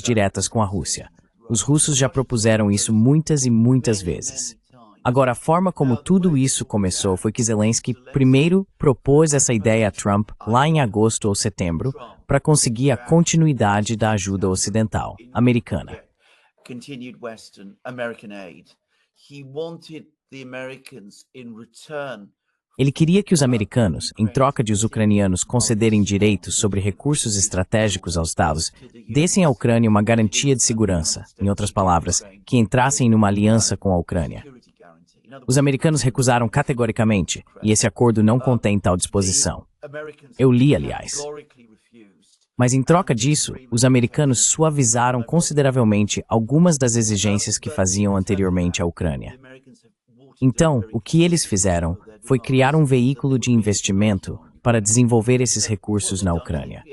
diretas com a Rússia. Os russos já propuseram isso muitas e muitas vezes. Agora, a forma como tudo isso começou foi que Zelensky primeiro propôs essa ideia a Trump lá em agosto ou setembro para conseguir a continuidade da ajuda ocidental americana. Ele queria que os americanos, em troca de os ucranianos concederem direitos sobre recursos estratégicos aos Estados, dessem à Ucrânia uma garantia de segurança, em outras palavras, que entrassem numa aliança com a Ucrânia. Os americanos recusaram categoricamente, e esse acordo não contém tal disposição. Eu li, aliás. Mas em troca disso, os americanos suavizaram consideravelmente algumas das exigências que faziam anteriormente à Ucrânia. Então, o que eles fizeram foi criar um veículo de investimento para desenvolver esses recursos na Ucrânia.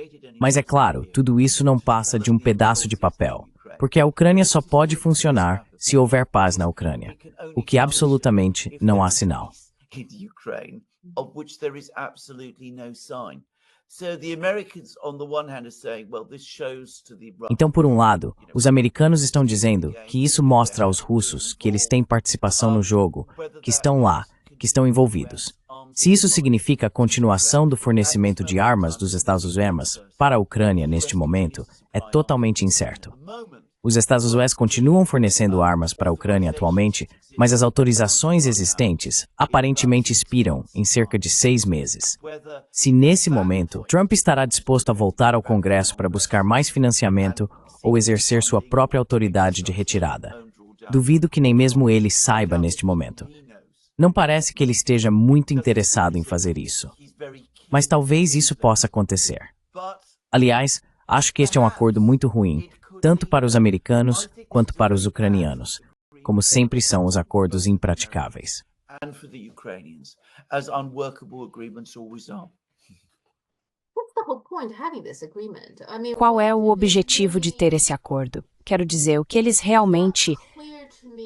Mas é claro, tudo isso não passa de um pedaço de papel, porque a Ucrânia só pode funcionar se houver paz na Ucrânia, o que absolutamente não há sinal. Então, por um lado, os americanos estão dizendo que isso mostra aos russos que eles têm participação no jogo, que estão lá, que estão envolvidos. Se isso significa a continuação do fornecimento de armas dos Estados Unidos para a Ucrânia neste momento, é totalmente incerto. Os Estados Unidos continuam fornecendo armas para a Ucrânia atualmente, mas as autorizações existentes aparentemente expiram em cerca de 6 meses. Se nesse momento Trump estará disposto a voltar ao Congresso para buscar mais financiamento ou exercer sua própria autoridade de retirada. Duvido que nem mesmo ele saiba neste momento. Não parece que ele esteja muito interessado em fazer isso. Mas talvez isso possa acontecer. Aliás, acho que este é um acordo muito ruim, tanto para os americanos quanto para os ucranianos, como sempre são os acordos impraticáveis. And for the Ukrainians, as unworkable agreements always are. What's the whole point of having this agreement? I mean, Qual é o objetivo de ter esse acordo? Quero dizer, o que eles realmente...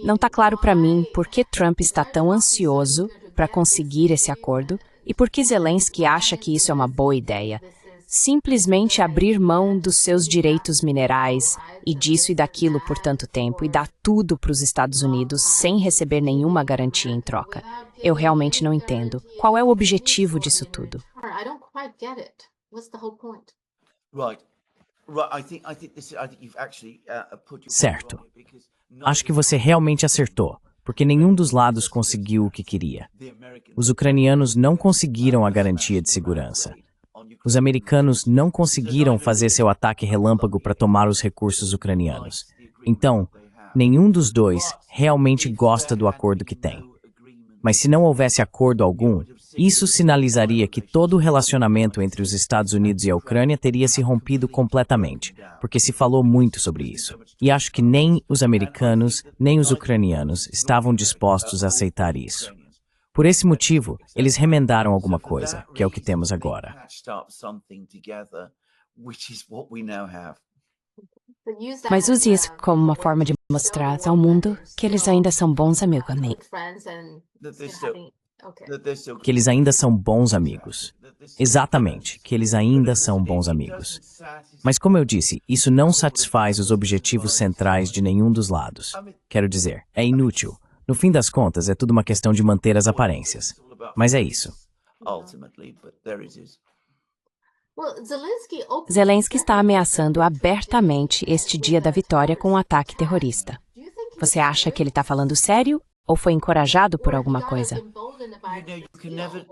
Não está claro para mim por que Trump está tão ansioso para conseguir esse acordo e por que Zelensky acha que isso é uma boa ideia. Simplesmente abrir mão dos seus direitos minerais e disso e daquilo por tanto tempo e dar tudo para os Estados Unidos sem receber nenhuma garantia em troca. Eu realmente não entendo. Qual é o objetivo disso tudo? I don't quite get it. What's the whole point? Right. I think you've actually put your Certo. point right, because Acho que você realmente acertou, porque nenhum dos lados conseguiu o que queria. Os ucranianos não conseguiram a garantia de segurança. Os americanos não conseguiram fazer seu ataque relâmpago para tomar os recursos ucranianos. Então, nenhum dos dois realmente gosta do acordo que tem. Mas se não houvesse acordo algum, isso sinalizaria que todo o relacionamento entre os Estados Unidos e a Ucrânia teria se rompido completamente, porque se falou muito sobre isso. E acho que nem os americanos, nem os ucranianos estavam dispostos a aceitar isso. Por esse motivo, eles remendaram alguma coisa, que é o que temos agora. patched up something together, which is what we now have. But use that Mas use isso como uma forma de mostrar ao mundo que eles ainda são bons amigos. friends and That they're and still, having okay. that they're still Que eles ainda são bons amigos. Exatamente, que eles ainda são bons amigos. Mas como eu disse, isso não satisfaz os objetivos centrais de nenhum dos lados. Quero dizer, é inútil. No fim das contas, é tudo uma questão de manter as aparências. Mas é isso. ultimately, but there it is. Well, Zelensky está ameaçando abertamente este dia da vitória com um ataque terrorista. Você acha que ele está falando sério ou foi encorajado por alguma coisa? You can never.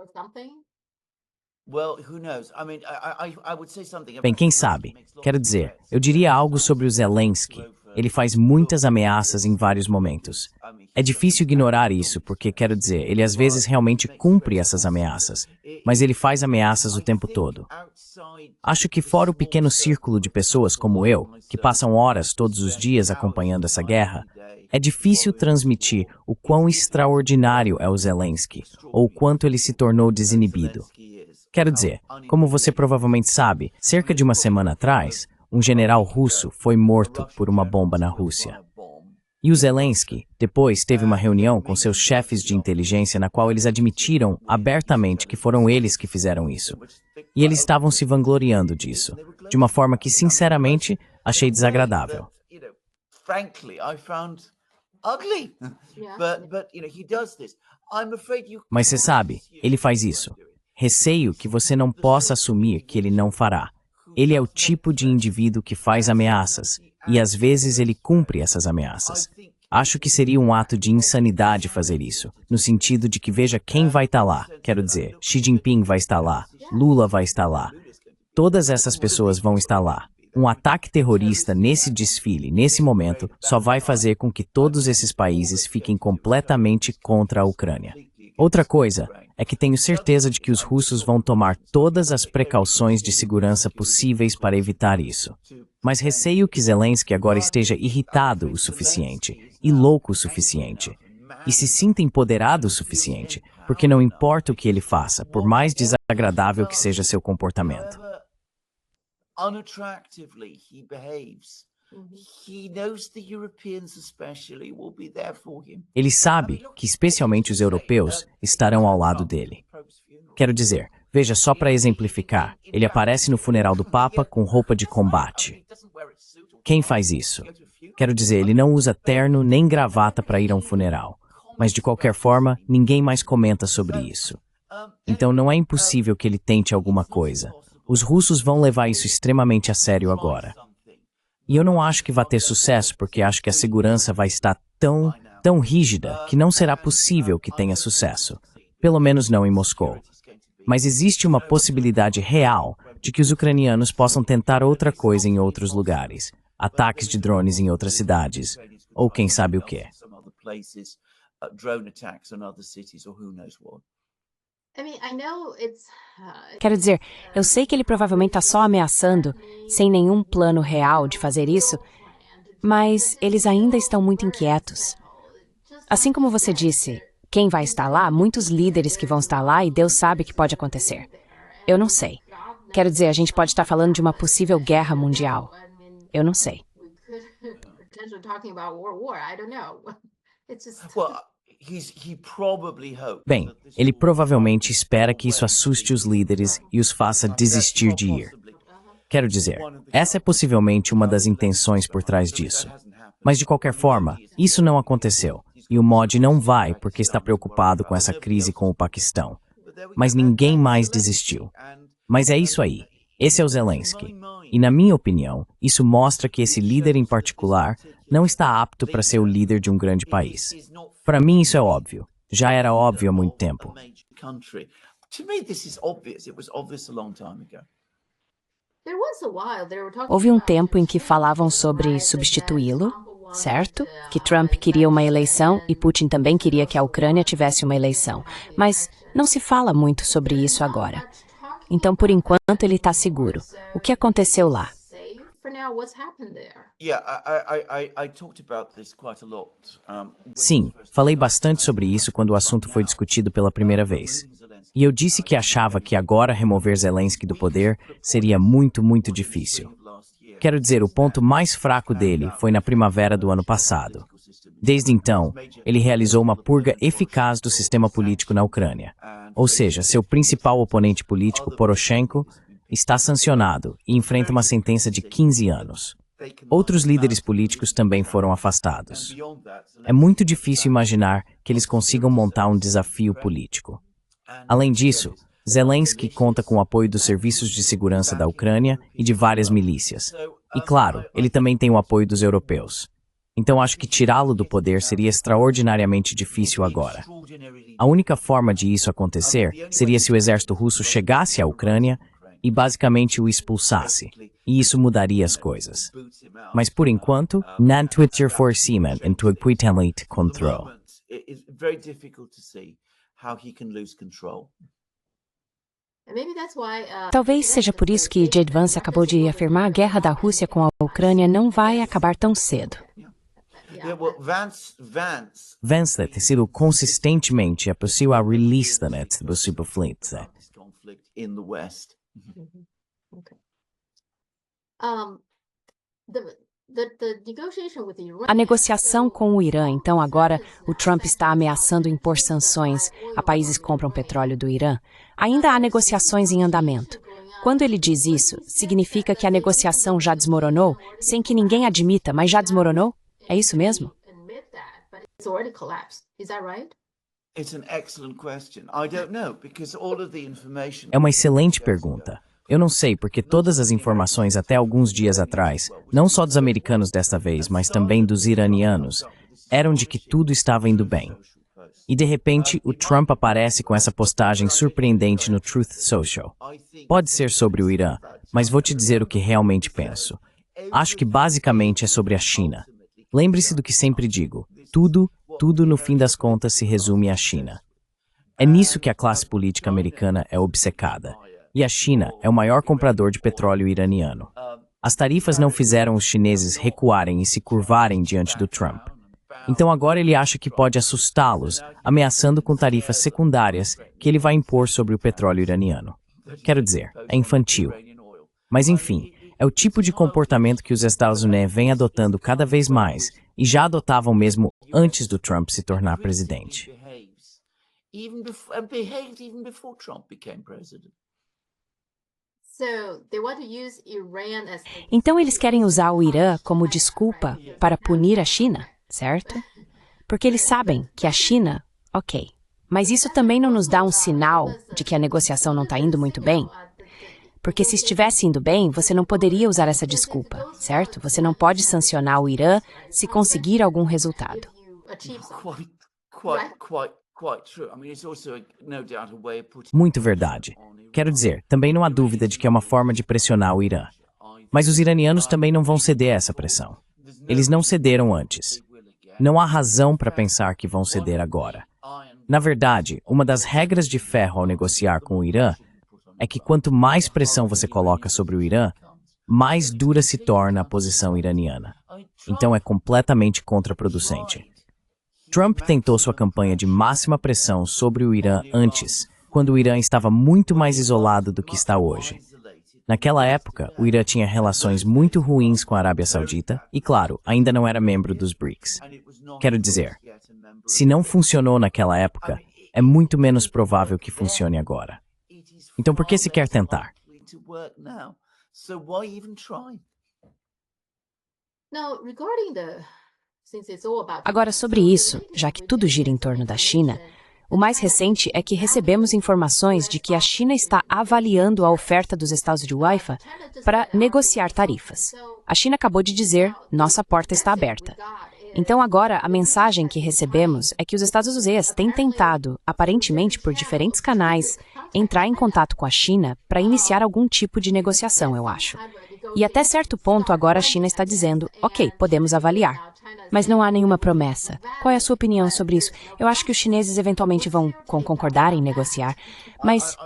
Well, who knows? I mean, I would say something Bem, about quem sabe? Quero dizer, eu diria algo sobre o Zelensky. Ele faz muitas ameaças em vários momentos. É difícil ignorar isso, porque, quero dizer, ele às vezes realmente cumpre essas ameaças, mas ele faz ameaças o tempo todo. Acho que fora o pequeno círculo de pessoas como eu, que passam horas todos os dias acompanhando essa guerra, é difícil transmitir o quão extraordinário é o Zelensky, ou o quanto ele se tornou desinibido. Quero dizer, como você provavelmente sabe, cerca de uma semana atrás, um general russo foi morto por uma bomba na Rússia. E o Zelensky, depois, teve uma reunião com seus chefes de inteligência na qual eles admitiram abertamente que foram eles que fizeram isso. E eles estavam se vangloriando disso, de uma forma que, sinceramente, achei desagradável. Frankly, I found ugly. But he does this. I'm afraid you. Mas você sabe, ele faz isso. Receio que você não possa assumir que ele não fará. Ele é o tipo de indivíduo que faz ameaças, e às vezes ele cumpre essas ameaças. Acho que seria um ato de insanidade fazer isso, no sentido de que veja quem vai estar lá. Quero dizer, Xi Jinping vai estar lá, Lula vai estar lá. Todas essas pessoas vão estar lá. Um ataque terrorista nesse desfile, nesse momento, só vai fazer com que todos esses países fiquem completamente contra a Ucrânia. Outra coisa é que tenho certeza de que os russos vão tomar todas as precauções de segurança possíveis para evitar isso. Mas receio que Zelensky agora esteja irritado o suficiente e louco o suficiente, e se sinta empoderado o suficiente, porque não importa o que ele faça, por mais desagradável que seja seu comportamento. Unattractively he behaves. He knows the Europeans especially will be there for him. Ele sabe que especialmente os europeus estarão ao lado dele. Quero dizer, veja só para exemplificar, ele aparece no funeral do Papa com roupa de combate. Quem faz isso? Quero dizer, ele não usa terno nem gravata para ir a um funeral. Mas de qualquer forma, ninguém mais comenta sobre isso. Então não é impossível que ele tente alguma coisa. Os russos vão levar isso extremamente a sério agora. E eu não acho que vai ter sucesso, porque acho que a segurança vai estar tão rígida que não será possível que tenha sucesso. Pelo menos não em Moscou. Mas existe uma possibilidade real de que os ucranianos possam tentar outra coisa em outros lugares. Ataques de drones em outras cidades. Ou quem sabe o quê. places, drone attacks on other cities or who knows what. Quero dizer, eu sei que ele provavelmente está só ameaçando, sem nenhum plano real de fazer isso, mas eles ainda estão muito inquietos. Assim como você disse, quem vai estar lá, muitos líderes que vão estar lá e Deus sabe o que pode acontecer. Eu não sei. Quero dizer, a gente pode estar falando de uma possível guerra mundial. Eu não sei. Bem, ele provavelmente espera que isso assuste os líderes e os faça desistir de ir. Quero dizer, essa é possivelmente uma das intenções por trás disso. Mas de qualquer forma, isso não aconteceu. E o Modi não vai porque está preocupado com essa crise com o Paquistão. Mas ninguém mais desistiu. Mas é isso aí. Esse é o Zelensky. E na minha opinião, isso mostra que esse líder em particular não está apto para ser o líder de um grande país. Para mim isso é óbvio. Já era óbvio há muito tempo. Houve um tempo em que falavam sobre substituí-lo, certo? Que Trump queria uma eleição e Putin também queria que a Ucrânia tivesse uma eleição. Mas não se fala muito sobre isso agora. Então, por enquanto, ele está seguro. O que aconteceu lá? Sim, falei bastante sobre isso quando o assunto foi discutido pela primeira vez. E eu disse que achava que agora remover Zelensky do poder seria muito, muito difícil. Quero dizer, o ponto mais fraco dele foi na primavera do ano passado. Desde então, ele realizou uma purga eficaz do sistema político na Ucrânia. Ou seja, seu principal oponente político, Poroshenko, está sancionado e enfrenta uma sentença de 15 anos. Outros líderes políticos também foram afastados. É muito difícil imaginar que eles consigam montar um desafio político. Além disso, Zelensky conta com o apoio dos serviços de segurança da Ucrânia e de várias milícias. E claro, ele também tem o apoio dos europeus. Então acho que tirá-lo do poder seria extraordinariamente difícil agora. A única forma de isso acontecer seria se o exército russo chegasse à Ucrânia e basicamente o expulsasse. E isso mudaria as coisas. Mas por enquanto, não Twitter for Seaman em Twigpuitelit control. Talvez seja por isso que J.D. Vance acabou de afirmar a guerra da Rússia com a Ucrânia não vai acabar tão cedo. Vance tem sido consistentemente a possível release da net do superfleet. A negociação com o Irã, então agora o Trump está ameaçando impor sanções a países que compram petróleo do Irã. Ainda há negociações em andamento. Quando ele diz isso, significa que a negociação já desmoronou, sem que ninguém admita, mas já desmoronou? É isso mesmo? É uma excelente pergunta. Eu não sei, porque todas as informações até alguns dias atrás, não só dos americanos desta vez, mas também dos iranianos, eram de que tudo estava indo bem. E de repente, o Trump aparece com essa postagem surpreendente no Truth Social. Pode ser sobre o Irã, mas vou te dizer o que realmente penso. Acho que basicamente é sobre a China. Lembre-se do que sempre digo, tudo no fim das contas se resume à China. É nisso que a classe política americana é obcecada. E a China é o maior comprador de petróleo iraniano. As tarifas não fizeram os chineses recuarem e se curvarem diante do Trump. Então agora ele acha que pode assustá-los, ameaçando com tarifas secundárias que ele vai impor sobre o petróleo iraniano. Quero dizer, é infantil. Mas enfim, é o tipo de comportamento que os Estados Unidos vêm adotando cada vez mais e já adotavam mesmo antes do Trump se tornar presidente. Então eles querem usar o Irã como desculpa para punir a China, certo? Porque eles sabem que a China, ok. Mas isso também não nos dá um sinal de que a negociação não está indo muito bem? Porque se estivesse indo bem, você não poderia usar essa desculpa, certo? Você não pode sancionar o Irã se conseguir algum resultado. Muito verdade. Quero dizer, também não há dúvida de que é uma forma de pressionar o Irã. Mas os iranianos também não vão ceder a essa pressão. Eles não cederam antes. não há razão para pensar que vão ceder agora. Na verdade, uma das regras de ferro ao negociar com o Irã é que quanto mais pressão você coloca sobre o Irã, mais dura se torna a posição iraniana. Então é completamente contraproducente. Trump tentou sua campanha de máxima pressão sobre o Irã antes, quando o Irã estava muito mais isolado do que está hoje. Naquela época, o Irã tinha relações muito ruins com a Arábia Saudita e, claro, ainda não era membro dos BRICS. Quero dizer, se não funcionou naquela época, é muito menos provável que funcione agora. Então por que se quer tentar? Agora, sobre isso, já que tudo gira em torno da China, o mais recente é que recebemos informações de que a China está avaliando a oferta dos Estados Unidos para negociar tarifas. A China acabou de dizer, nossa porta está aberta. Então agora a mensagem que recebemos é que os Estados Unidos têm tentado, aparentemente por diferentes canais, entrar em contato com a China para iniciar algum tipo de negociação, eu acho. E até certo ponto agora a China está dizendo, ok, podemos avaliar. Mas não há nenhuma promessa. Qual é a sua opinião sobre isso? Eu acho que os chineses eventualmente vão concordar em negociar, mas...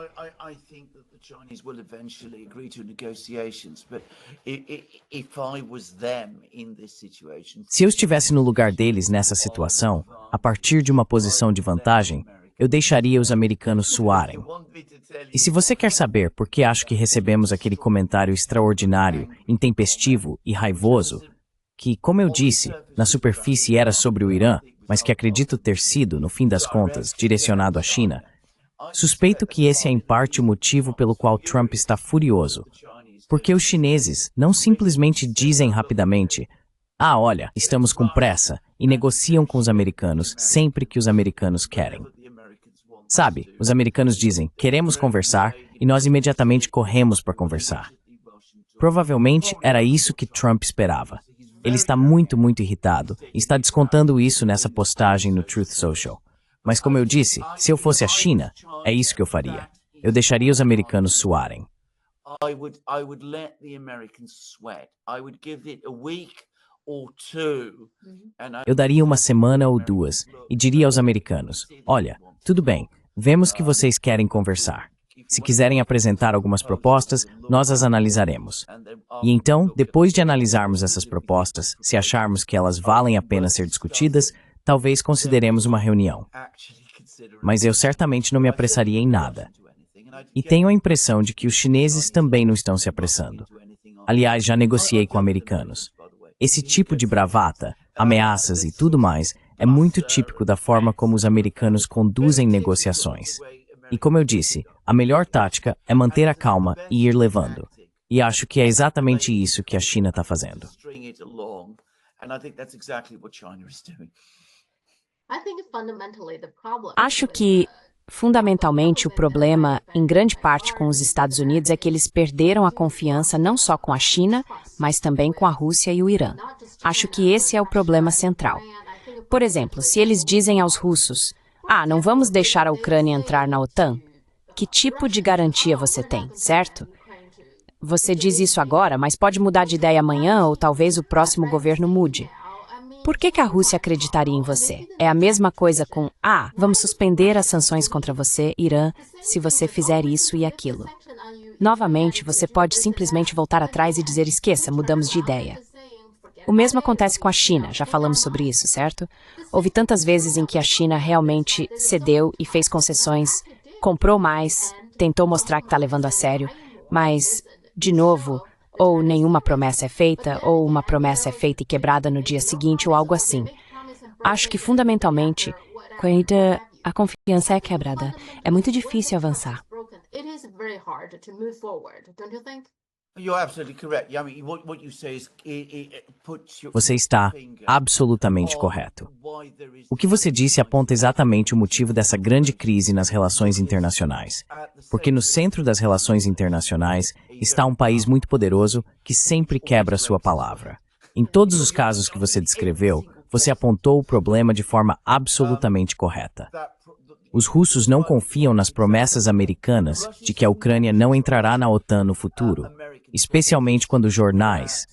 Se eu estivesse no lugar deles nessa situação, a partir de uma posição de vantagem, eu deixaria os americanos suarem. E se você quer saber por que acho que recebemos aquele comentário extraordinário, intempestivo e raivoso, que, como eu disse, na superfície era sobre o Irã, mas que acredito ter sido, no fim das contas, direcionado à China, suspeito que esse é em parte o motivo pelo qual Trump está furioso. Porque os chineses não simplesmente dizem rapidamente, ah, olha, estamos com pressa, e negociam com os americanos sempre que os americanos querem. Sabe, os americanos dizem, queremos conversar, e nós imediatamente corremos para conversar. Provavelmente era isso que Trump esperava. Ele está muito irritado e está descontando isso nessa postagem no Truth Social. Mas como eu disse, se eu fosse a China, é isso que eu faria. Eu deixaria os americanos suarem. Eu daria uma semana ou duas e diria aos americanos, olha, tudo bem, vemos que vocês querem conversar. Se quiserem apresentar algumas propostas, nós as analisaremos. E então, depois de analisarmos essas propostas, se acharmos que elas valem a pena ser discutidas, talvez consideremos uma reunião. Mas eu certamente não me apressaria em nada. E tenho a impressão de que os chineses também não estão se apressando. Aliás, já negociei com americanos. Esse tipo de bravata, ameaças e tudo mais é muito típico da forma como os americanos conduzem negociações. E como eu disse, a melhor tática é manter a calma e ir levando. E acho que é exatamente isso que a China está fazendo. Acho que, fundamentalmente, o problema, em grande parte com os Estados Unidos, é que eles perderam a confiança não só com a China, mas também com a Rússia e o Irã. Acho que esse é o problema central. Por exemplo, se eles dizem aos russos, não vamos deixar a Ucrânia entrar na OTAN, que tipo de garantia você tem, certo? Você diz isso agora, mas pode mudar de ideia amanhã ou talvez o próximo governo mude. Por que a Rússia acreditaria em você? É a mesma coisa com, vamos suspender as sanções contra você, Irã, se você fizer isso e aquilo. Novamente, você pode simplesmente voltar atrás e dizer, esqueça, mudamos de ideia. O mesmo acontece com a China, já falamos sobre isso, certo? Houve tantas vezes em que a China realmente cedeu e fez concessões, comprou mais, tentou mostrar que está levando a sério, mas, de novo, ou nenhuma promessa é feita, ou uma promessa é feita e quebrada no dia seguinte, ou algo assim. Acho que, fundamentalmente, quando a confiança é quebrada, é muito difícil avançar. Você está absolutamente correto. O que você disse aponta exatamente o motivo dessa grande crise nas relações internacionais. Porque no centro das relações internacionais está um país muito poderoso que sempre quebra sua palavra. Em todos os casos que você descreveu, você apontou o problema de forma absolutamente correta. Os russos não confiam nas promessas americanas de que a Ucrânia não entrará na OTAN no futuro, especialmente quando jornais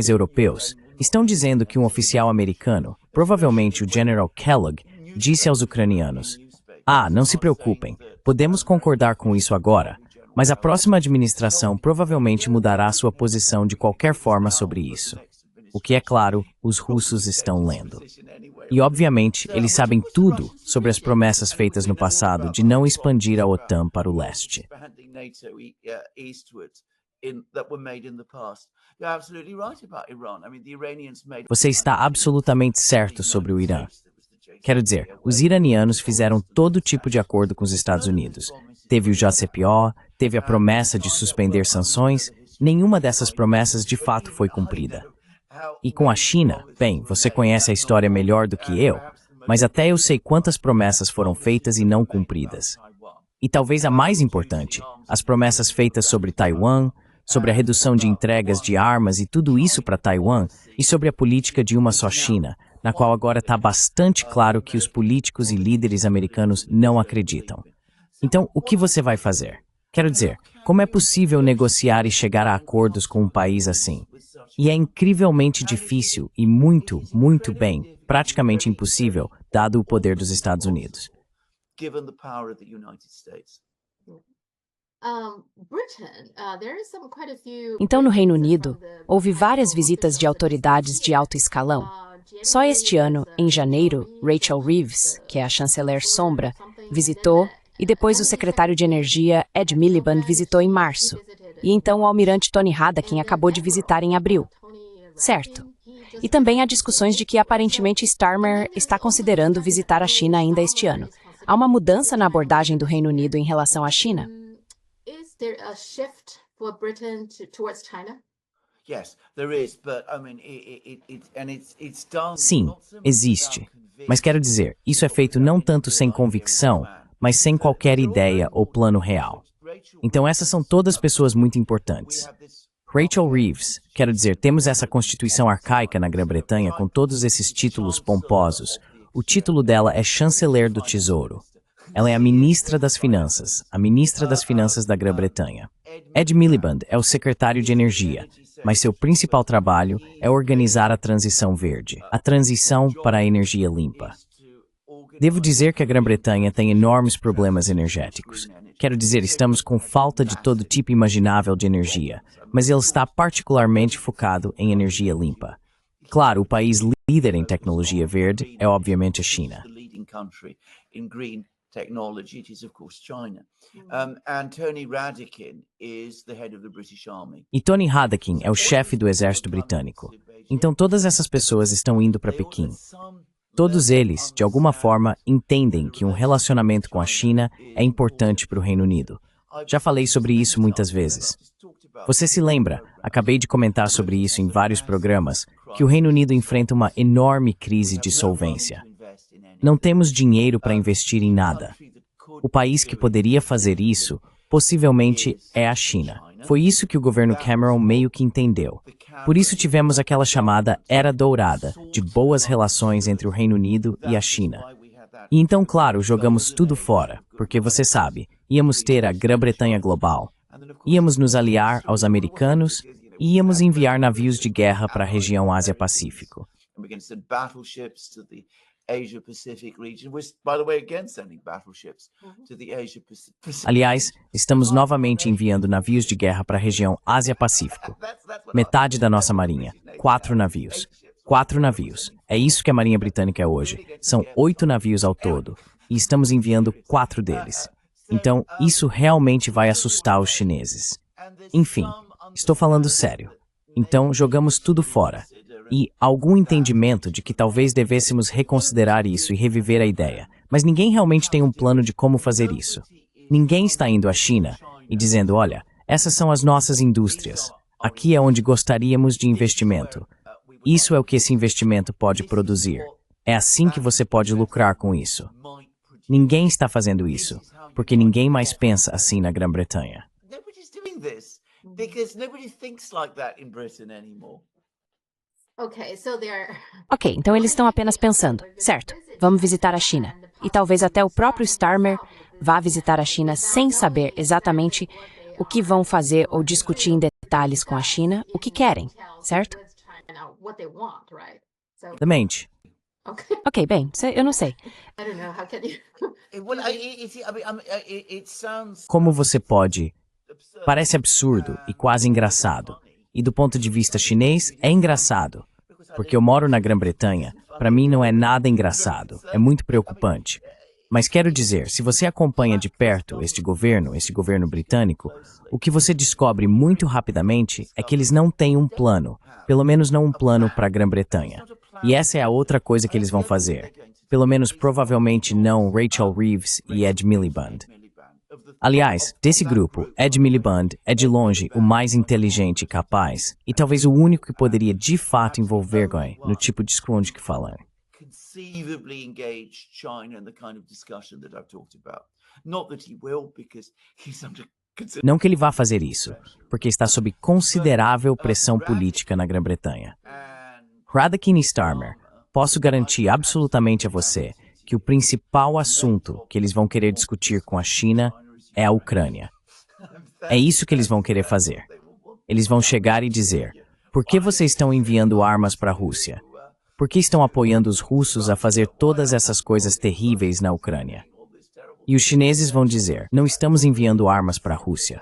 europeus, estão dizendo que um oficial americano, Provavelmente o General Kellogg disse aos ucranianos: "Ah, não se preocupem, podemos concordar com isso agora, mas a próxima administração provavelmente mudará sua posição de qualquer forma sobre isso." O que é claro, os russos estão lendo. E obviamente, eles sabem tudo sobre as promessas feitas no passado de não expandir a OTAN para o leste. Você está absolutamente certo sobre o Irã. Quero dizer, os iranianos fizeram todo tipo de acordo com os Estados Unidos. Teve o JCPOA, teve a promessa de suspender sanções, nenhuma dessas promessas de fato foi cumprida. E com a China, bem, você conhece a história melhor do que eu, mas até eu sei quantas promessas foram feitas e não cumpridas. E talvez a mais importante, as promessas feitas sobre Taiwan, sobre a redução de entregas de armas e tudo isso para Taiwan, e sobre a política de uma só China, na qual agora está bastante claro que os políticos e líderes americanos não acreditam. Então, o que você vai fazer? Quero dizer, como é possível negociar e chegar a acordos com um país assim? E é incrivelmente difícil e muito, muito bem, praticamente impossível, dado o poder dos Estados Unidos. Então, no Reino Unido, houve várias visitas de autoridades de alto escalão. Só este ano, em janeiro, Rachel Reeves, que é a chanceler sombra, visitou, e depois o secretário de Energia, Ed Miliband, visitou em março. E então o almirante Tony Radakin acabou de visitar em abril. Certo. E também há discussões de que aparentemente Starmer está considerando visitar a China ainda este ano. Há uma mudança na abordagem do Reino Unido em relação à China? Sim, existe. Mas quero dizer, isso é feito não tanto sem convicção, mas sem qualquer ideia ou plano real. Então essas são todas pessoas muito importantes. Rachel Reeves, quero dizer, temos essa constituição arcaica na Grã-Bretanha com todos esses títulos pomposos. O título dela é Chanceler do Tesouro. Ela é a ministra das Finanças da Grã-Bretanha. Ed Miliband é o secretário de Energia, mas seu principal trabalho é organizar a transição verde, a transição para a energia limpa. Devo dizer que a Grã-Bretanha tem enormes problemas energéticos. Quero dizer, estamos com falta de todo tipo imaginável de energia, mas ele está particularmente focado em energia limpa. Claro, o país líder em tecnologia verde é obviamente a China. E Tony Radakin é o chefe do exército britânico. Então todas essas pessoas estão indo para Pequim. Todos eles, de alguma forma, entendem que um relacionamento com a China é importante para o Reino Unido. Já falei sobre isso muitas vezes. Você se lembra, acabei de comentar sobre isso em vários programas, que o Reino Unido enfrenta uma enorme crise de solvência. Não temos dinheiro para investir em nada. O país que poderia fazer isso, possivelmente, é a China. Foi isso que o governo Cameron meio que entendeu. Por isso tivemos aquela chamada Era Dourada, de boas relações entre o Reino Unido e a China. E então, claro, jogamos tudo fora, porque você sabe, íamos ter a Grã-Bretanha global. Íamos nos aliar aos americanos e íamos enviar navios de guerra para a região Ásia-Pacífico. Aliás, estamos novamente enviando navios de guerra para a região Ásia-Pacífico. Metade da nossa marinha. 4 navios. 4 navios. É isso que a Marinha Britânica é hoje. São 8 navios ao todo. E estamos enviando 4 deles. Então, isso realmente vai assustar os chineses. Enfim, estou falando sério. Então, jogamos tudo fora. E algum entendimento de que talvez devêssemos reconsiderar isso e reviver a ideia. Mas ninguém realmente tem um plano de como fazer isso. Ninguém está indo à China e dizendo, olha, essas são as nossas indústrias. Aqui é onde gostaríamos de investimento. Isso é o que esse investimento pode produzir. É assim que você pode lucrar com isso. Ninguém está fazendo isso, porque ninguém mais pensa assim na Grã-Bretanha. Ok, então eles estão apenas pensando, certo, vamos visitar a China. E talvez até o próprio Starmer vá visitar a China sem saber exatamente o que vão fazer ou discutir em detalhes com a China, o que querem, certo? Exatamente. Okay. Ok, bem, eu não sei. I don't know, how can you? Well, it sounds Como você pode? Parece absurdo e quase engraçado. E do ponto de vista chinês, é engraçado. Porque eu moro na Grã-Bretanha, para mim não é nada engraçado, é muito preocupante. Mas quero dizer, se você acompanha de perto este governo britânico, o que você descobre muito rapidamente é que eles não têm um plano, pelo menos não um plano para a Grã-Bretanha. E essa é a outra coisa que eles vão fazer. Pelo menos provavelmente não Rachel Reeves e Ed Miliband. Aliás, desse grupo, Ed Miliband é de longe o mais inteligente e capaz, e talvez o único que poderia de fato envolver no tipo de esconde que falam. conceivably engage China in the kind of discussion that I've talked about. Not that he will, because he's under Não que ele vá fazer isso, porque está sob considerável pressão política na Grã-Bretanha. Radhakin e Starmer, posso garantir absolutamente a você que o principal assunto que eles vão querer discutir com a China é a Ucrânia. É isso que eles vão querer fazer. Eles vão chegar e dizer: por que vocês estão enviando armas para a Rússia? Por que estão apoiando os russos a fazer todas essas coisas terríveis na Ucrânia? E os chineses vão dizer: não estamos enviando armas para a Rússia.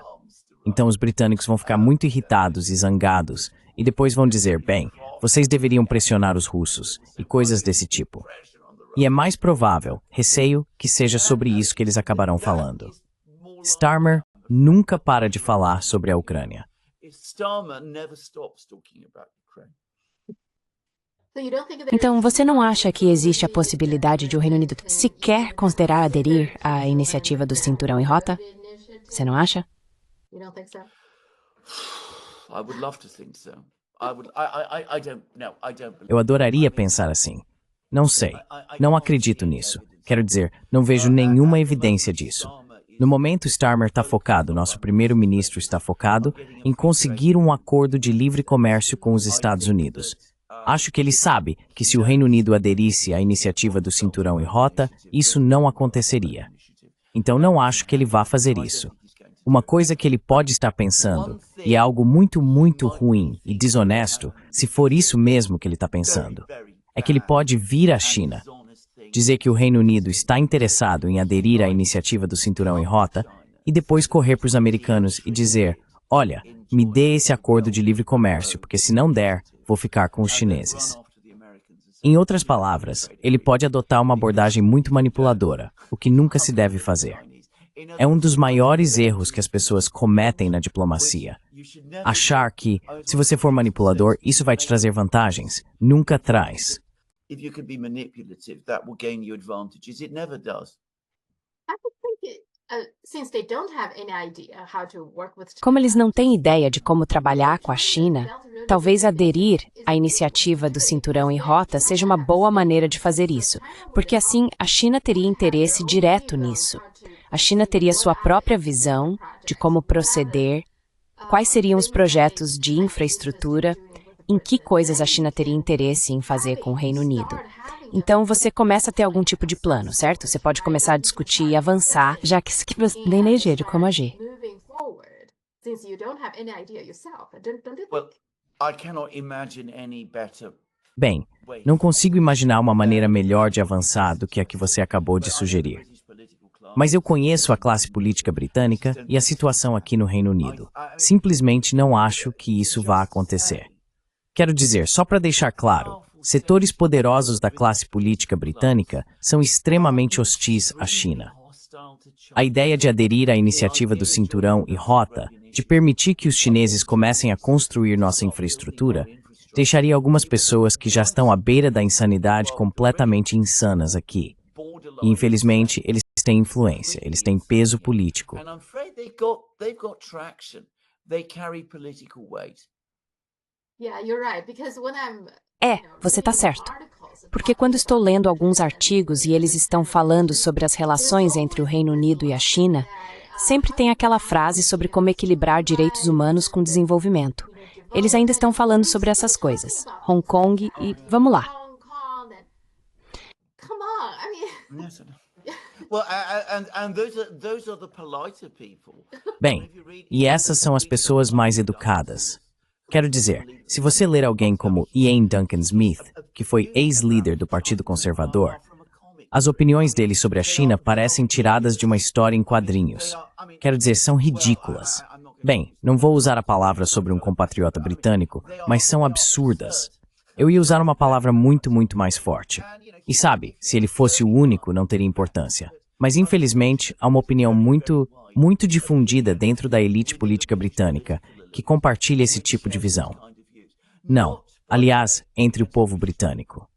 Então os britânicos vão ficar muito irritados e zangados, e depois vão dizer: bem, vocês deveriam pressionar os russos, e coisas desse tipo. E é mais provável, receio, que seja sobre isso que eles acabarão falando. Starmer nunca para de falar sobre a Ucrânia. Starmer never stops talking about Ukraine. Então, você não acha que existe a possibilidade de o Reino Unido sequer considerar aderir à iniciativa do Cinturão e Rota? Você não acha? You don't think so? I would love to think so. I don't know. I don't believe. Eu adoraria pensar assim. Não sei. Não acredito nisso. Quero dizer, não vejo nenhuma evidência disso. No momento, Starmer está focado, nosso primeiro-ministro está focado em conseguir um acordo de livre comércio com os Estados Unidos. Acho que ele sabe que se o Reino Unido aderisse à iniciativa do Cinturão e Rota, isso não aconteceria. Então não acho que ele vá fazer isso. Uma coisa que ele pode estar pensando, e é algo muito, muito ruim e desonesto, se for isso mesmo que ele está pensando, é que ele pode vir à China, dizer que o Reino Unido está interessado em aderir à iniciativa do Cinturão e Rota, e depois correr para os americanos e dizer: olha, me dê esse acordo de livre comércio, porque se não der, vou ficar com os chineses. Em outras palavras, ele pode adotar uma abordagem muito manipuladora, o que nunca se deve fazer. É um dos maiores erros que as pessoas cometem na diplomacia. Achar que, se você for manipulador, isso vai te trazer vantagens. Nunca traz. If you can be manipulative, that will gain you advantages. It never does. I would think since they don't have any idea how to work with Como eles não têm ideia de como trabalhar com a China, talvez aderir à iniciativa do Cinturão e Rota seja uma boa maneira de fazer isso, porque assim a China teria interesse direto nisso. A China teria sua própria visão de como proceder, quais seriam os projetos de infraestrutura, em que coisas a China teria interesse em fazer com o Reino Unido. Então você começa a ter algum tipo de plano, certo? Você pode começar a discutir e avançar, já que você nem eleger de como agir. moving forward, since you don't have any idea yourself, don't you Well, think? I cannot imagine any better. Bem, não consigo imaginar uma maneira melhor de avançar do que a que você acabou de sugerir. Mas eu conheço a classe política britânica e a situação aqui no Reino Unido. Simplesmente não acho que isso vá acontecer. Quero dizer, só para deixar claro, setores poderosos da classe política britânica são extremamente hostis à China. A ideia de aderir à iniciativa do Cinturão e Rota, de permitir que os chineses comecem a construir nossa infraestrutura, deixaria algumas pessoas que já estão à beira da insanidade completamente insanas aqui. E, infelizmente, eles têm influência, eles têm peso político. And I'm afraid they've got traction. They carry political weight. Yeah, you're right, because when I'm Você está certo. Porque quando estou lendo alguns artigos e eles estão falando sobre as relações entre o Reino Unido e a China, sempre tem aquela frase sobre como equilibrar direitos humanos com desenvolvimento. Eles ainda estão falando sobre essas coisas. Hong Kong e vamos lá. Hong Kong and come on, I mean, Yes, I know. Well, and those are the politer people. Bem, e essas são as pessoas mais educadas. Quero dizer, se você ler alguém como Ian Duncan Smith, que foi ex-líder do Partido Conservador, as opiniões dele sobre a China parecem tiradas de uma história em quadrinhos. Quero dizer, são ridículas. Bem, não vou usar a palavra sobre um compatriota britânico, mas são absurdas. Eu ia usar uma palavra muito mais forte. E sabe, se ele fosse o único, não teria importância. Mas infelizmente, há uma opinião muito difundida dentro da elite política britânica que compartilha esse tipo de visão. Não, aliás, entre o povo britânico.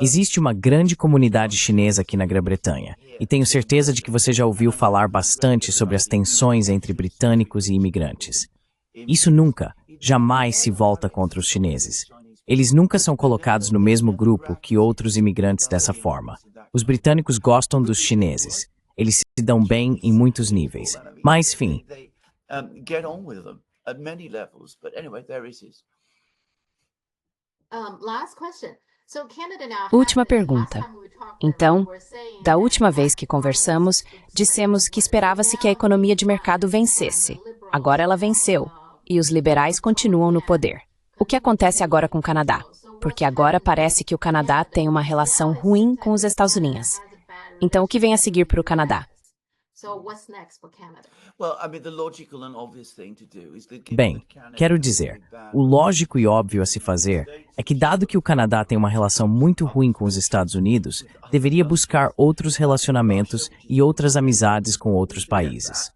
Existe uma grande comunidade chinesa aqui na Grã-Bretanha, e tenho certeza de que você já ouviu falar bastante sobre as tensões entre britânicos e imigrantes. Isso nunca, jamais se volta contra os chineses. Eles nunca são colocados no mesmo grupo que outros imigrantes dessa forma. Os britânicos gostam dos chineses. Eles se dão bem em muitos níveis. Mas, fim. Última pergunta. Então, da última vez que conversamos, dissemos que esperava-se que a economia de mercado vencesse. Agora ela venceu, e os liberais continuam no poder. O que acontece agora com o Canadá? Porque agora parece que o Canadá tem uma relação ruim com os Estados Unidos. Então, o que vem a seguir para o Canadá? Bem, quero dizer, o lógico e óbvio a se fazer é que, dado que o Canadá tem uma relação muito ruim com os Estados Unidos, deveria buscar outros relacionamentos e outras amizades com outros países.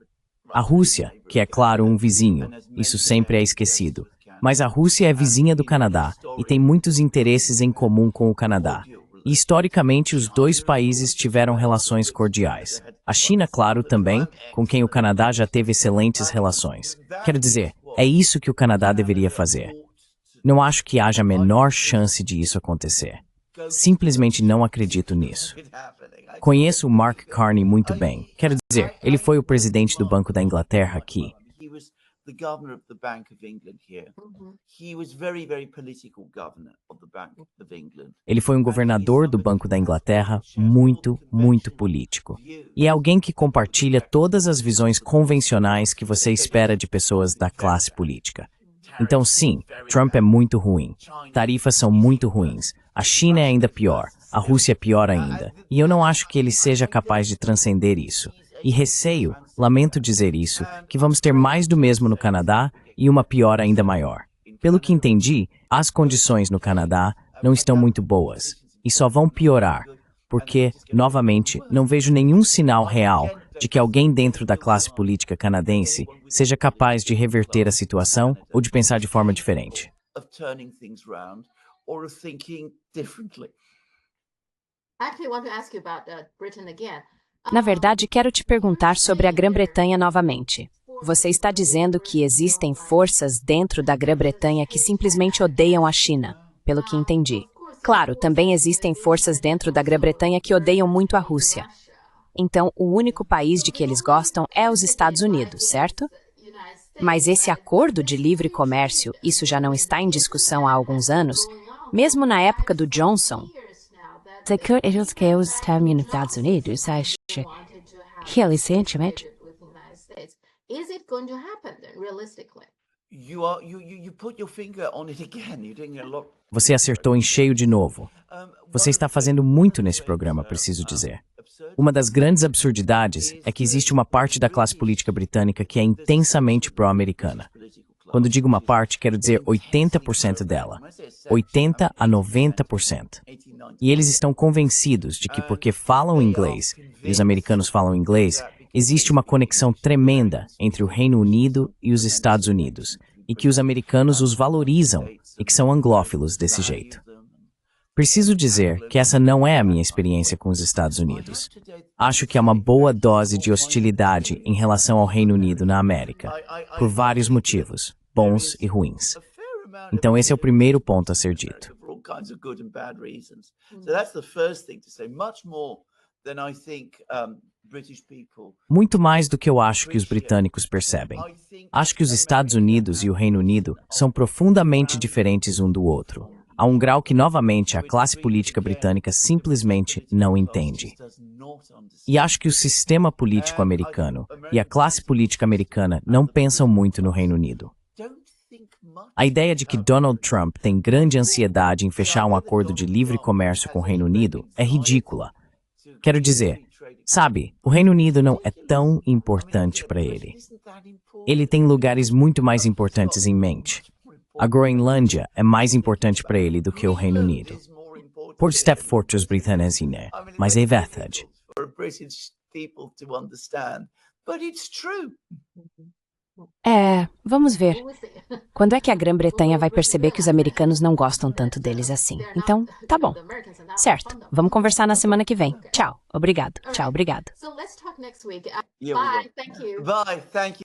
A Rússia, que é claro um vizinho, isso sempre é esquecido, mas a Rússia é vizinha do Canadá e tem muitos interesses em comum com o Canadá. E historicamente os dois países tiveram relações cordiais. A China, claro, também, com quem o Canadá já teve excelentes relações. Quero dizer, é isso que o Canadá deveria fazer. Não acho que haja a menor chance de isso acontecer. Simplesmente não acredito nisso. Conheço o Mark Carney muito bem. Quero dizer, ele foi o presidente do Banco da Inglaterra aqui. The governor of the Bank of England here. He was very political governor of the Bank of England. Ele foi um governador do Banco da Inglaterra muito político. E é alguém que compartilha todas as visões convencionais que você espera de pessoas da classe política. Então sim, Trump é muito ruim. Tarifas são muito ruins. A China é ainda pior. A Rússia é pior ainda. E eu não acho que ele seja capaz de transcender isso. E receio, lamento dizer isso, que vamos ter mais do mesmo no Canadá e uma pior ainda maior. Pelo que entendi, as condições no Canadá não estão muito boas e só vão piorar, porque, novamente, não vejo nenhum sinal real de que alguém dentro da classe política canadense seja capaz de reverter a situação ou de pensar de forma diferente. Na verdade, quero te perguntar sobre a Grã-Bretanha novamente. Você está dizendo que existem forças dentro da Grã-Bretanha que simplesmente odeiam a China, pelo que entendi. Claro, também existem forças dentro da Grã-Bretanha que odeiam muito a Rússia. Então, o único país de que eles gostam é os Estados Unidos, certo? Mas esse acordo de livre comércio, isso já não está em discussão há alguns anos, mesmo na época do Johnson. Que os Estados Unidos acham recentemente. Você acertou em cheio de novo. Você está fazendo muito nesse programa, preciso dizer. Uma das grandes absurdidades é que existe uma parte da classe política britânica que é intensamente pró-americana. Quando digo uma parte, quero dizer 80% dela. 80 a 90%. E eles estão convencidos de que porque falam inglês e os americanos falam inglês, existe uma conexão tremenda entre o Reino Unido e os Estados Unidos, e que os americanos os valorizam e que são anglófilos desse jeito. Preciso dizer que essa não é a minha experiência com os Estados Unidos. Acho que há uma boa dose de hostilidade em relação ao Reino Unido na América, por vários motivos, bons e ruins. Então esse é o primeiro ponto a ser dito. Muito mais do que eu acho que os britânicos percebem. Acho que os Estados Unidos e o Reino Unido são profundamente diferentes um do outro, a um grau que, novamente, a classe política britânica simplesmente não entende. E acho que o sistema político americano e a classe política americana não pensam muito no Reino Unido. A ideia de que Donald Trump tem grande ansiedade em fechar um acordo de livre comércio com o Reino Unido é ridícula. Quero dizer, sabe, o Reino Unido não é tão importante para ele. Ele tem lugares muito mais importantes em mente. A Groenlândia é mais importante para ele do que o Reino Unido. Por step fortress britânico, né? Mas é verdade. Vamos ver. Quando é que a Grã-Bretanha vai perceber que os americanos não gostam tanto deles assim? Então, tá bom. Certo, vamos conversar na semana que vem. Tchau, obrigado. Tchau, obrigado. So let's talk next week. Yeah, we Bye, will. thank you. Bye, thank you.